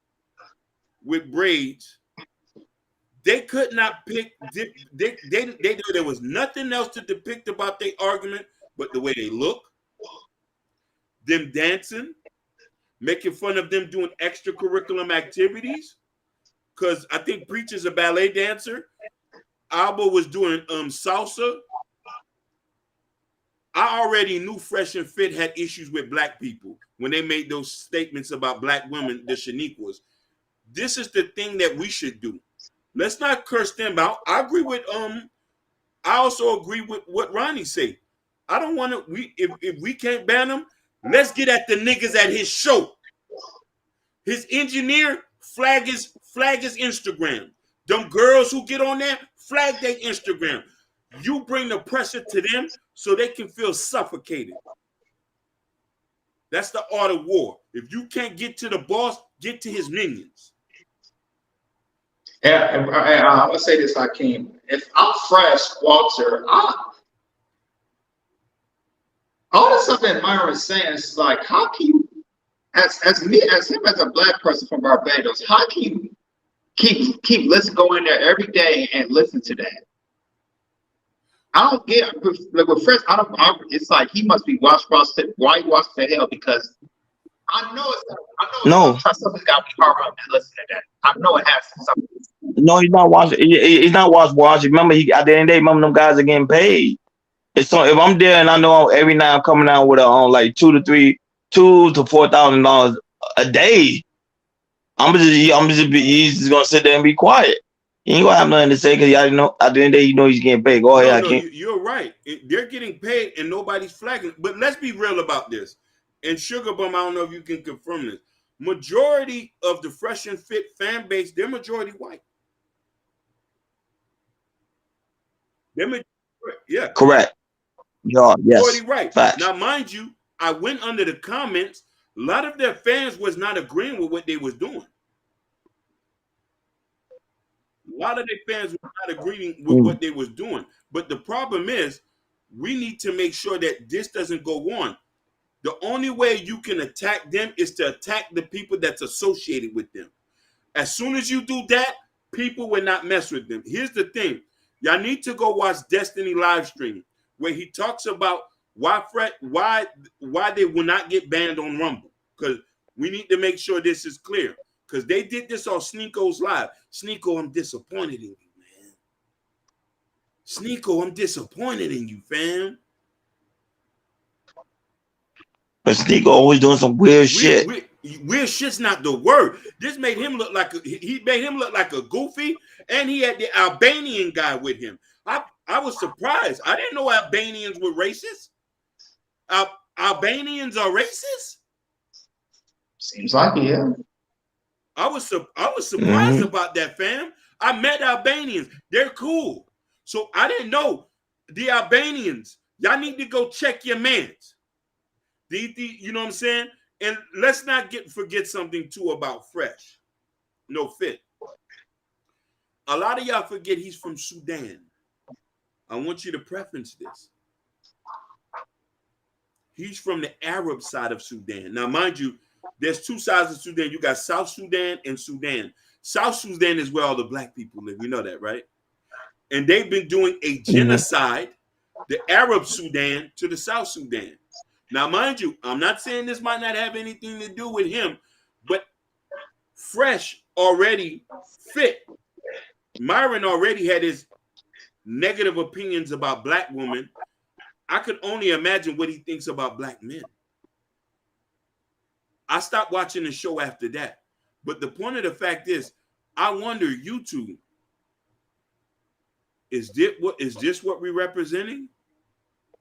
with braids They could not pick. There was nothing else to depict about their argument but the way they look, them dancing, making fun of them doing extracurricular activities. Because I think Preacher's a ballet dancer. Alba was doing salsa. I already knew Fresh and Fit had issues with black people when they made those statements about black women, the Shaniquas. This is the thing that we should do. Let's not curse them out. I agree with I also agree with what Ronnie said. I don't want to. If we can't ban them, let's get at the niggas at his show. His engineer flag his Instagram. Them girls who get on there flag their Instagram. You bring the pressure to them so they can feel suffocated. That's the art of war. If you can't get to the boss, get to his minions. Yeah, I'm gonna say this, Hakeem. If I'm Fresh, Walter, all the stuff that Myron's saying is like, how can you, as him as a black person from Barbados, how can you keep go in there every day and listen to that? I don't get like with Fresh. It's like he must be whitewashed to hell because I know something's got to be hard on to listen to that. I know it has something. No, he's not watching. He's not watching. Remember, at the end of the day, remember them guys are getting paid. It's so if I'm there and I know every night I'm coming out with like $2,000 to $4,000 a day, he's just gonna sit there and be quiet. He ain't gonna have nothing to say because you already know at the end of the day, you know he's getting paid. Go ahead, you're right. They're getting paid and nobody's flagging. But let's be real about this. And Sugar Bum, I don't know if you can confirm this. Majority of the Fresh and Fit fan base, they're majority white. Yeah. Correct. Yeah, yes. Right. Facts. Now, mind you, I went under the comments. A lot of their fans was not agreeing with what they was doing. A lot of their fans were not agreeing with what they was doing. But the problem is, we need to make sure that this doesn't go on. The only way you can attack them is to attack the people that's associated with them. As soon as you do that, people will not mess with them. Here's the thing. Y'all need to go watch Destiny live stream where he talks about why they will not get banned on Rumble. Because we need to make sure this is clear. Because they did this on Sneako's live. Sneako, I'm disappointed in you, man. Sneako, I'm disappointed in you, fam. But Sneako always doing some weird shit. Weird shit's not the word. This made him look like a goofy, and he had the Albanian guy with him. I was surprised. I didn't know Albanians were racist. Albanians are racist? Seems like it, yeah. I was surprised about that, fam. I met Albanians. They're cool. So I didn't know the Albanians. Y'all need to go check your mans. You know what I'm saying? And let's not forget something too about Fresh. No Fit. A lot of y'all forget he's from Sudan. I want you to preference this. He's from the Arab side of Sudan. Now, mind you, there's two sides of Sudan. You got South Sudan and Sudan. South Sudan is where all the black people live. You know that, right? And they've been doing a genocide, the Arab Sudan to the South Sudan. Now, mind you, I'm not saying this might not have anything to do with him, but Fresh already fit. Myron already had his negative opinions about black women. I could only imagine what he thinks about black men. I stopped watching the show after that. But the point of the fact is, I wonder, YouTube, is this what we're representing?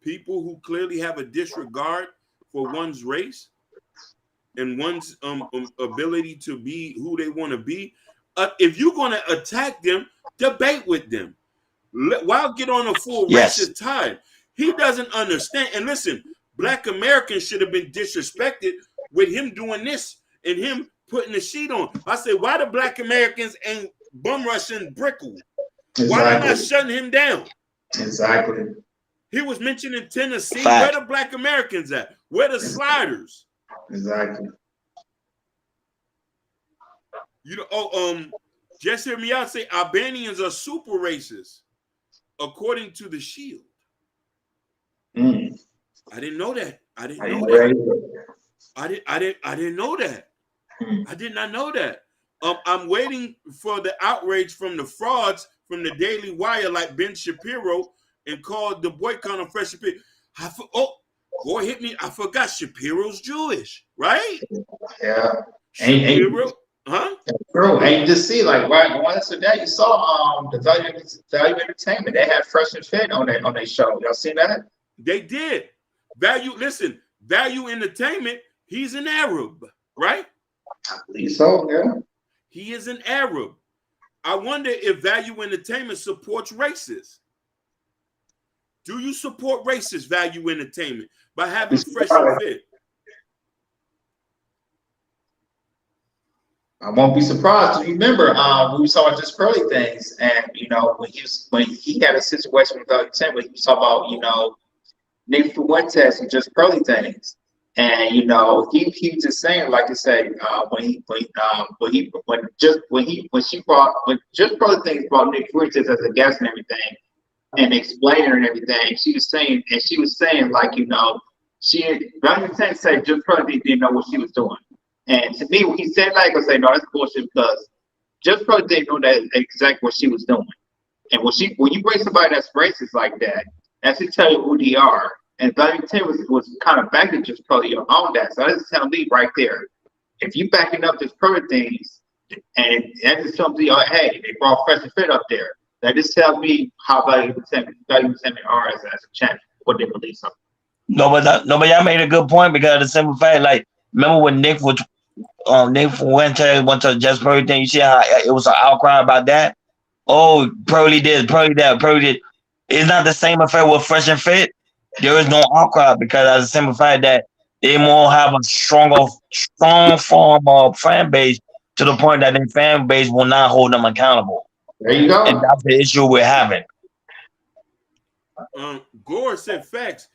People who clearly have a disregard for one's race and one's ability to be who they want to be. If you're going to attack them, debate with them. Why get on a full racist tide? He doesn't understand. And listen, black Americans should have been disrespected with him doing this and him putting the sheet on. I say, why the black Americans ain't bum rushing Brickle? Exactly. Why they not shutting him down? Exactly. He was mentioning Tennessee. Where the black Americans at? Where the sliders? Exactly. You know, Just hear me out. Say Albanians are super racist, according to the Shield. Mm. I didn't know that. I didn't I know didn't that. know I didn't know that. Mm. I did not know that. I'm waiting for the outrage from the frauds from the Daily Wire, like Ben Shapiro, and called the boycott on Fresh Shapiro. Boy, hit me. I forgot Shapiro's Jewish, right? Yeah. Shapiro, huh? True. And you just see, like, right once a day, you saw the Value Entertainment. They had Fresh and Fit on their show. Y'all seen that? They did. Value Entertainment, he's an Arab, right? I believe so, yeah. He is an Arab. I wonder if Value Entertainment supports racists. Do you support racist Value Entertainment by having Fresh and Fit? I won't be surprised. Remember, we saw Just Pearly Things, and you know when he had a situation with Value Entertainment, he was talking about Nick Fuentes and Just Pearly Things, and he was just saying, like I say, when Just Pearly Things brought Nick Fuentes as a guest and everything, and explained her and everything, she was saying like Value Entertainment said Just Pearly Things didn't know what she was doing. And to me, when he said that, I say, no, that's bullshit, because Just Pearly didn't know that exactly what she was doing. And when you bring somebody that's racist like that, that's to tell you who they are. And Value Entertainment was kind of backing Just Pearly on that. So that's telling me right there, if you backing up Just Pearly Things, and that just tells me, hey, they brought Fresh and Fit up there. That just tells me how Value Entertainment are as a channel, what they believe so. No, but y'all made a good point, because of the simple fact, like, remember when Nick Fuentes went to Just Pearly thing, you see how it was an outcry about that? Oh, Pearly did, Pearly that, Pearly did. It's not the same affair with Fresh and Fit. There is no outcry, because of the simple fact that they more have a strong form of fan base, to the point that their fan base will not hold them accountable. There you go. And that's the issue we're having. Gore said facts.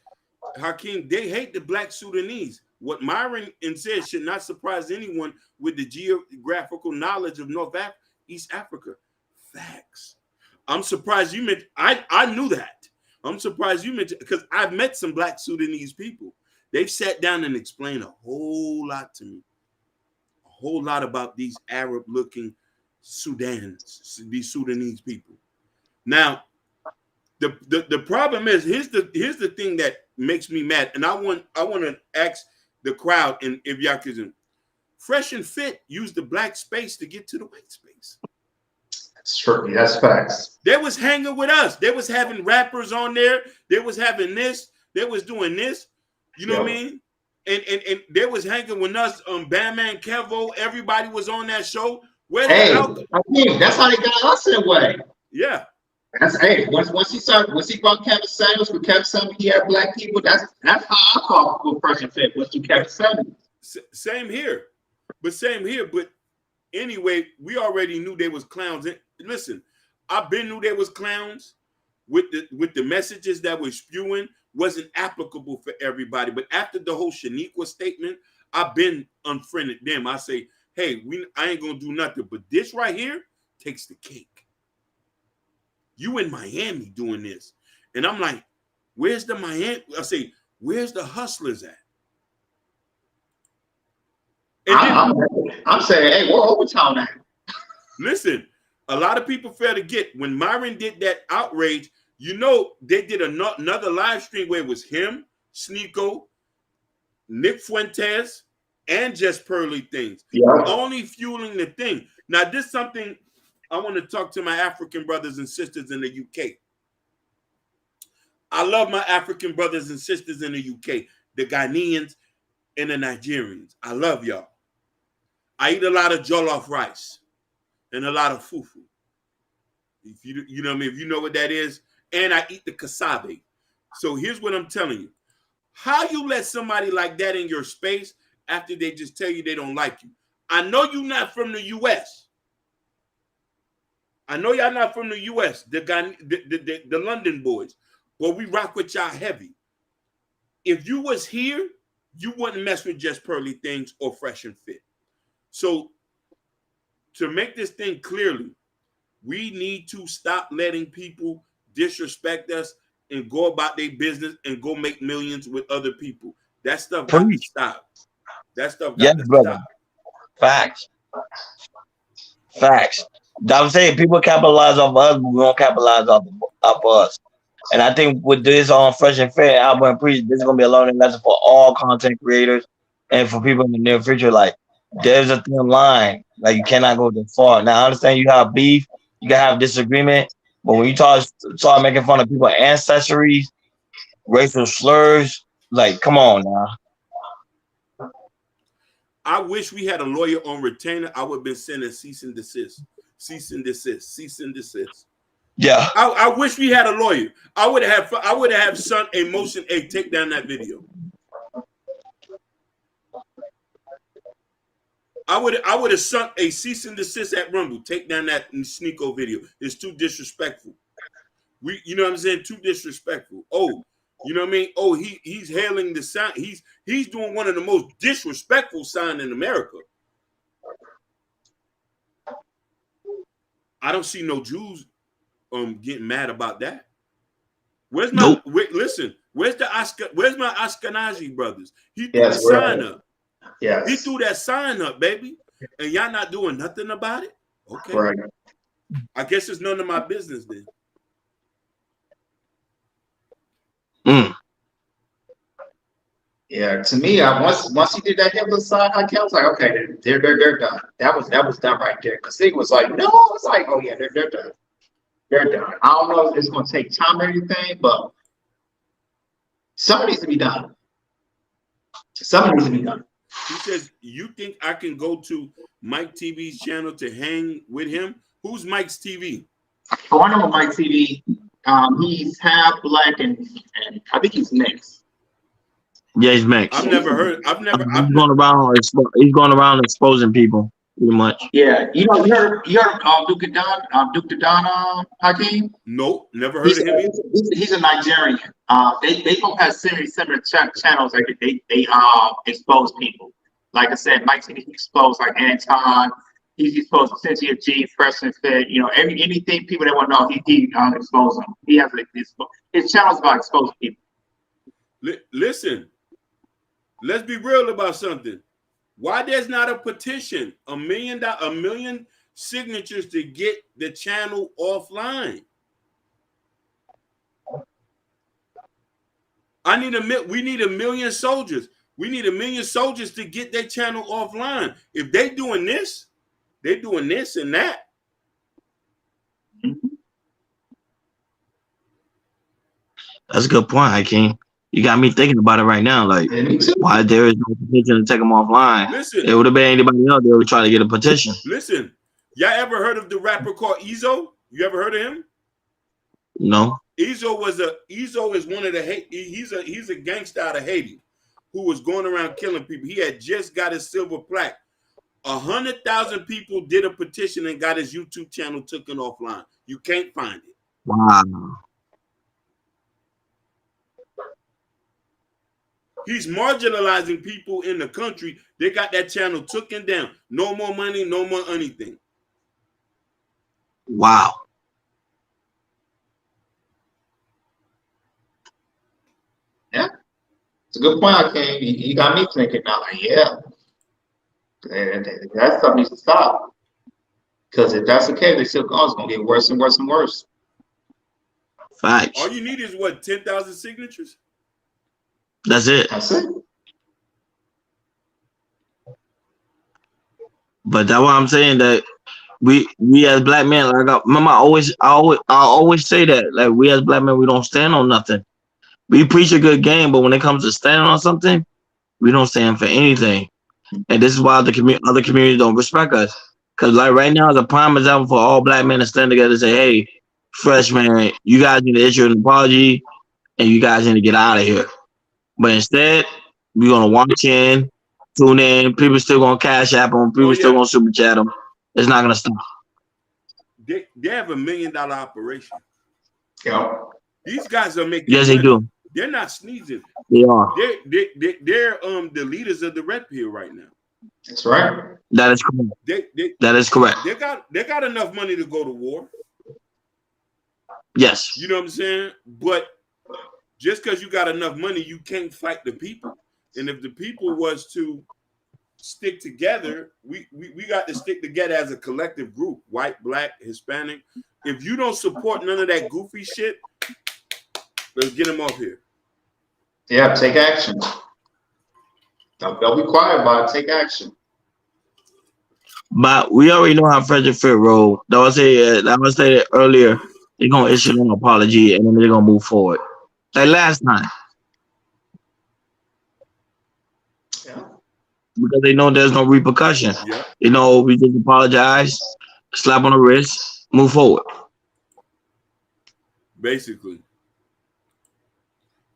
Hakeem, they hate the Black Sudanese. What Myron said should not surprise anyone with the geographical knowledge of East Africa. Facts. I'm surprised you meant, I knew that. I'm surprised you mentioned, because I've met some Black Sudanese people. They've sat down and explained a whole lot to me. A whole lot about these Arab-looking these Sudanese people. Now, the problem is, here's the thing that makes me mad, and I want to ask the crowd, and if y'all can, Fresh and Fit use the black space to get to the white space. That's true. That's facts. They was hanging with us. They was having rappers on there. They was having this. They was doing this. You know what I mean? And they was hanging with us. Batman, Kevo, everybody was on that show. That's how they got us in a way. Yeah. Once he brought Kevin Samuels, with Kevin Samuels, he had black people. That's how I call for Fresh and Fit, was to Kevin Samuels. Same here. But anyway, we already knew they was clowns. Listen, I've been knew they was clowns. With the messages that were spewing wasn't applicable for everybody. But after the whole Shaniqua statement, I've been unfriended them. I say, hey, I ain't gonna do nothing. But this right here takes the cake. You in Miami doing this. And I'm like, where's the Miami? I say, where's the hustlers at? I'm saying, hey, we're Overtown now. Listen, a lot of people fail to get, when Myron did that outrage, they did another live stream where it was him, Sneeko, Nick Fuentes, and Just Pearly Things. Yeah. Only fueling the thing. Now, this is something I want to talk to my African brothers and sisters in the UK. I love my African brothers and sisters in the UK, the Ghanaians and the Nigerians. I love y'all. I eat a lot of jollof rice and a lot of fufu. If you know what I mean, if you know what that is, and I eat the cassave. So here's what I'm telling you. How you let somebody like that in your space after they just tell you they don't like you? I know you're not from the US. I know y'all not from the US, the London boys, but we rock with y'all heavy. If you was here, you wouldn't mess with Just Pearly Things or Fresh and Fit. So to make this thing clearly, we need to stop letting people disrespect us and go about their business and go make millions with other people. That stuff got to stop. That stuff got to stop. Facts. Facts. I'm saying people capitalize off of us, but we don't capitalize off of us. And I think with this on Fresh and Fair, Albert and Preach, this is gonna be a learning lesson for all content creators and for people in the near future. Like, there's a thin line. Like, you cannot go too far. Now, I understand you have beef, you can have disagreement, but when you start making fun of people's ancestries, racial slurs, like, come on now. I wish we had a lawyer on retainer. I would have been sending cease and desist. Cease and desist. Cease and desist. Yeah. I wish we had a lawyer. I would have sent a motion, take down that video. I would have sent a cease and desist at Rumble. Take down that Sneeko video. It's too disrespectful. You know what I'm saying? Too disrespectful. Oh, you know what I mean? Oh, he's hailing the sign. He's doing one of the most disrespectful signs in America. I don't see no Jews getting mad about that. Where's my listen? Where's my Ashkenazi brothers? He threw the sign up. Yes. He threw that sign up, baby, and y'all not doing nothing about it. Okay, Right. I guess it's none of my business then. Yeah, to me, once he did that Hitler sign, I was like, okay, they're done. That was done right there. Because he was like, no, it's like, oh yeah, they're done. They're done. I don't know if it's going to take time or anything, but something needs to be done. Something needs to be done. He says, you think I can go to Mike TV's channel to hang with him? Who's Mike's TV? Oh, I know Mike TV. He's half black and I think he's mixed. Yeah, he's mixed. He's going around exposing people pretty much. Yeah, you heard Duke the Don Hakeem? Nope, never heard of him either. He's a Nigerian. They both have similar channels. Like they expose people. Like I said, Mike he exposed like Anton. He's exposed Cynthia G, Fresh and Fit. You know, anything people that want to know, he exposes them. He has his channel's about exposing people. Listen, let's be real about something. Why there's not a petition, a million signatures to get the channel offline? We need a million soldiers. We need a million soldiers to get their channel offline. If they're doing this and that. That's a good point, Hakeem. You got me thinking about it right now. Like, why there is no petition to take them offline? Listen, it would have been anybody else. They would try to get a petition. Listen, y'all ever heard of the rapper called Izzo? You ever heard of him? No. Izzo is one of the he's a gangster out of Haiti who was going around killing people. He had just got his silver plaque. 100,000 people did a petition and got his YouTube channel taken offline. You can't find it. Wow. He's marginalizing people in the country. They got that channel taken down. No more money, no more anything. Wow. Yeah. It's a good point, King. He got me thinking now, like, yeah. That stuff needs to stop. Because if that's the case, they still going, it's going to get worse and worse and worse. Facts. All you need is what, 10,000 signatures? That's it. That's it. But that's why I'm saying that we as black men, like I always say that, like, we as black men, we don't stand on nothing. We preach a good game, but when it comes to standing on something, we don't stand for anything. And this is why other communities don't respect us. Because like right now is a prime example for all black men to stand together and say, hey, Fresh, man, you guys need to issue an apology and you guys need to get out of here. But instead, we're going to watch in, tune in. People still going to cash app them. People still going to super chat them. It's not going to stop. They have $1 million operation. Yeah. These guys are making Yes, money. they do. They're not sneezing. They are. They're the leaders of the red pill right now. That's right. That is correct. That is correct. They got enough money to go to war. Yes. You know what I'm saying? But just because you got enough money, you can't fight the people. And if the people was to stick together, we got to stick together as a collective group, white, black, Hispanic. If you don't support none of that goofy shit, let's get them off here. Yeah, take action. Don't be quiet about it. Take action. But we already know how Frederick Fit roll. That was say earlier. They're gonna issue an apology and then they're gonna move forward. Like last time. Yeah. Because they know there's no repercussion. Yeah. You know, we just apologize, slap on the wrist, move forward. Basically.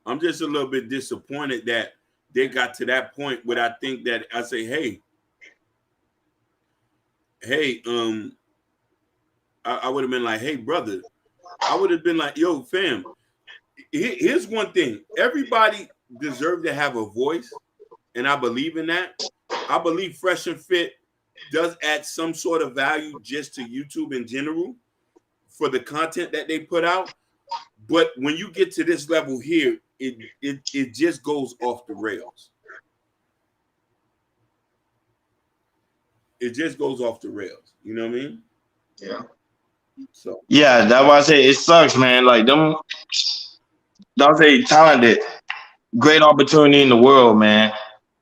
I'm just a little bit disappointed that they got to that point where I think that I say, hey, I would have been like, hey, brother. I would have been like, yo, fam, here's one thing. Everybody deserves to have a voice, and I believe in that. I believe Fresh and Fit does add some sort of value just to YouTube in general for the content that they put out. But when you get to this level here, it just goes off the rails. It just goes off the rails. You know what I mean? Yeah. So yeah, that's why I say it sucks, man. Like them, don't say talented, great opportunity in the world, man,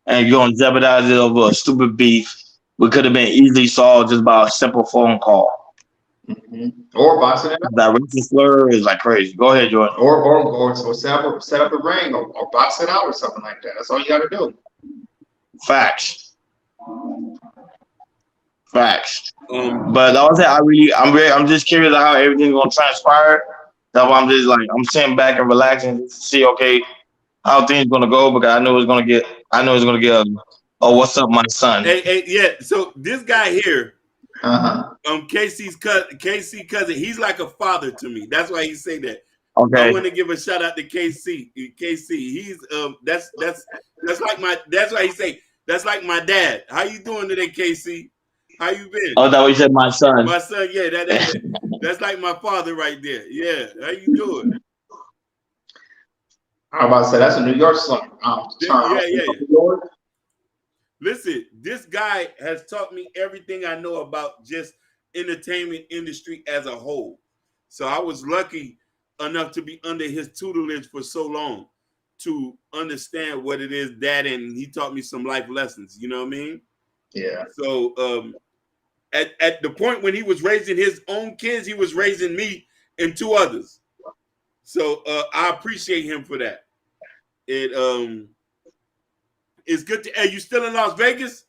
and you're gonna jeopardize it over a stupid beef. We could have been easily solved just by a simple phone call. Mm-hmm. Or boxing it up. That racist slur is like crazy. Go ahead, Jordan. Or set up a ring or box it out or something like that. That's all you got to do. Facts. But I was saying, I'm just curious how everything's gonna transpire. That's why I'm just like I'm sitting back and relaxing to see how things gonna go because I know it's gonna get a what's up, my son. Hey, yeah. So this guy here, KC's cousin, he's like a father to me. That's why he say that. Okay. I want to give a shout out to KC. He's that's why he say that's like my dad. How you doing today, KC? How you been? Oh, that what you said, my son. My son, yeah, that's like my father right there. Yeah, how you doing? I'm about to say that's a New York slang. Yeah. Listen, this guy has taught me everything I know about just entertainment industry as a whole. So I was lucky enough to be under his tutelage for so long to understand what it is that, and he taught me some life lessons. You know what I mean? Yeah. So at the point when he was raising his own kids, he was raising me and two others. So I appreciate him for that. It's good to. Hey, you still in Las Vegas?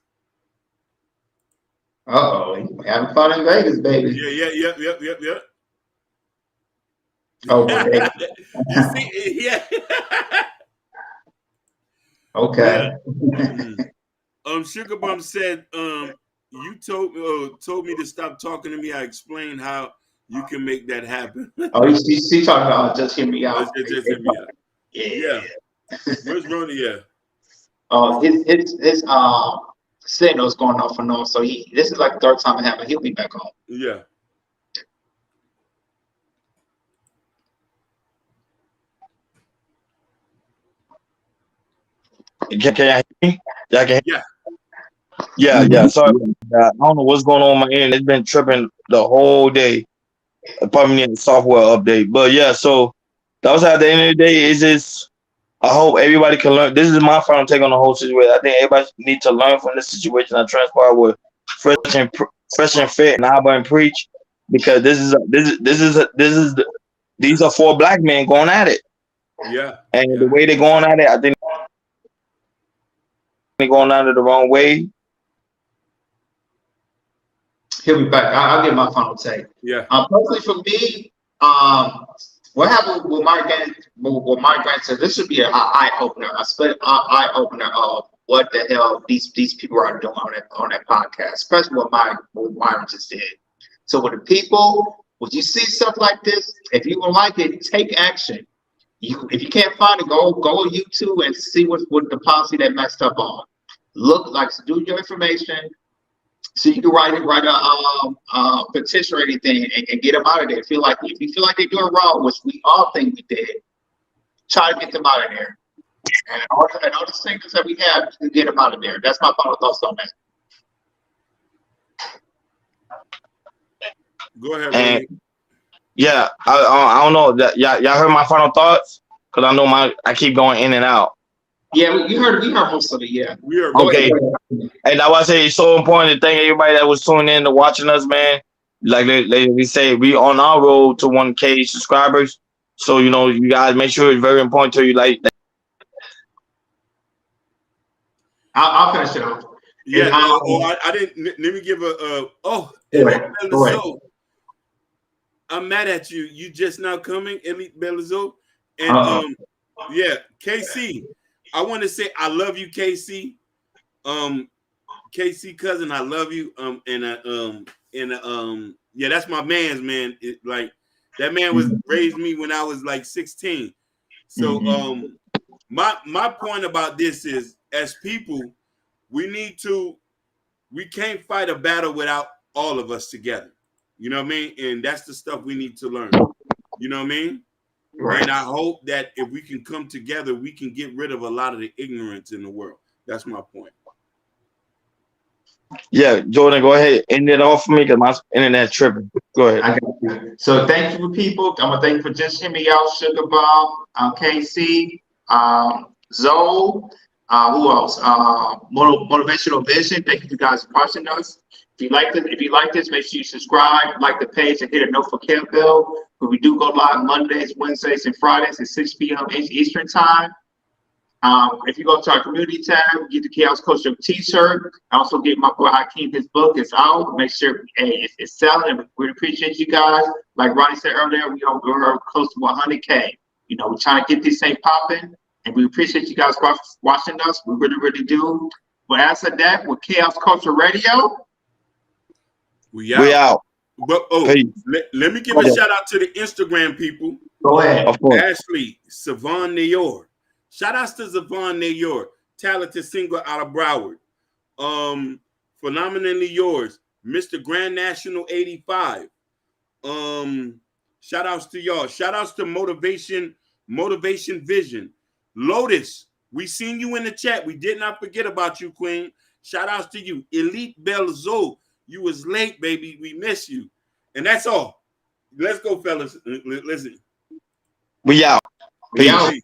Having fun in Vegas, baby. Yeah. Oh, baby. You see, yeah. Okay. Yeah. Sugar Bum said, you told me to stop talking to me. I explained how you can make that happen. Oh, you see talking about just hear me out. Just hear me out. Yeah. Where's Ronnie at? His signal's going off and on. So this is like the third time it happened. He'll be back home. Yeah. Can you hear me? Yeah. Yeah. Sorry. I don't know what's going on my end. It's been tripping the whole day. I probably need a software update. But yeah, so that was at the end of the day. Is this? I hope everybody can learn. This is my final take on the whole situation. I think everybody needs to learn from this situation that transpired with Fresh and Fit and Abba and Preach, because these are four black men going at it. Yeah. And the way they're going at it, I think they're going at it the wrong way. He'll be back. I'll give my final take. Yeah. Personally, for me, what happened with Mark Grant said, this should be an eye opener, a split eye opener of what the hell these people are doing on that podcast, especially what Myron just did. So with the people, when you see stuff like this, if you don't like it, take action. If you can't find it, go on YouTube and see what the policy that messed up on. do your information, so you can write a petition or anything and get them out of there. If you feel like they're doing wrong, which we all think we did, try to get them out of there. And all the signals that we have, you can get them out of there. That's my final thoughts on that. Go ahead. And yeah, I don't know that y'all heard my final thoughts, because I know I keep going in and out. Yeah, we heard most of it. Yeah, We are Okay. And I want to say it's so important to thank everybody that was tuning in to watching us, man. Like we say, we on our road to 1K subscribers. So, you know, you guys make sure it's very important to you. Like, I'll finish it off. Yeah, And, I didn't. Let me give Elite Bellizo. I'm mad at you. You just now coming, Elite Bellizo. And yeah, KC. I want to say I love you, KC. KC cousin, I love you. Yeah, that's my man's man. Like that man was raised me when I was like 16. So my point about this is, as people, we can't fight a battle without all of us together. You know what I mean? And that's the stuff we need to learn. You know what I mean? Right. And I hope that if we can come together, we can get rid of a lot of the ignorance in the world. That's my point. yeah, Jordan, go ahead. End it off for me because my internet tripping. Go ahead. I got you. So thank you, people. I'm gonna thank you for just hearing me out. Sugar Bomb, KC, Zoe, who else? Motivational Vision. Thank you, you guys, for watching us. If you like this, make sure you subscribe, like the page, and hit a notification bell. But we do go live Mondays, Wednesdays, and Fridays at 6 p.m. Eastern time. If you go to our community tab, get the Chaos Culture t-shirt. I also get my boy Hakeem his book. It's out. Make sure it's selling. And we appreciate you guys. Like Ronnie said earlier, we're close to 100K. You know, we're trying to get this thing popping, and we appreciate you guys watching us. We really, really do. But as of that, with Chaos Culture Radio, we out. But let me give a shout out to the Instagram people. Go ahead. Of course. Ashley, Savon Nayor. Shout outs to Savon Nayor, talented singer out of Broward. Phenomenally yours, Mr. Grand National 85. Shout outs to y'all. Shout outs to Motivation Vision. Lotus, we seen you in the chat. We did not forget about you, Queen. Shout outs to you. Elite Belzo, you was late, baby. We miss you. And that's all. Let's go, fellas. Listen. We out. We out. Peace.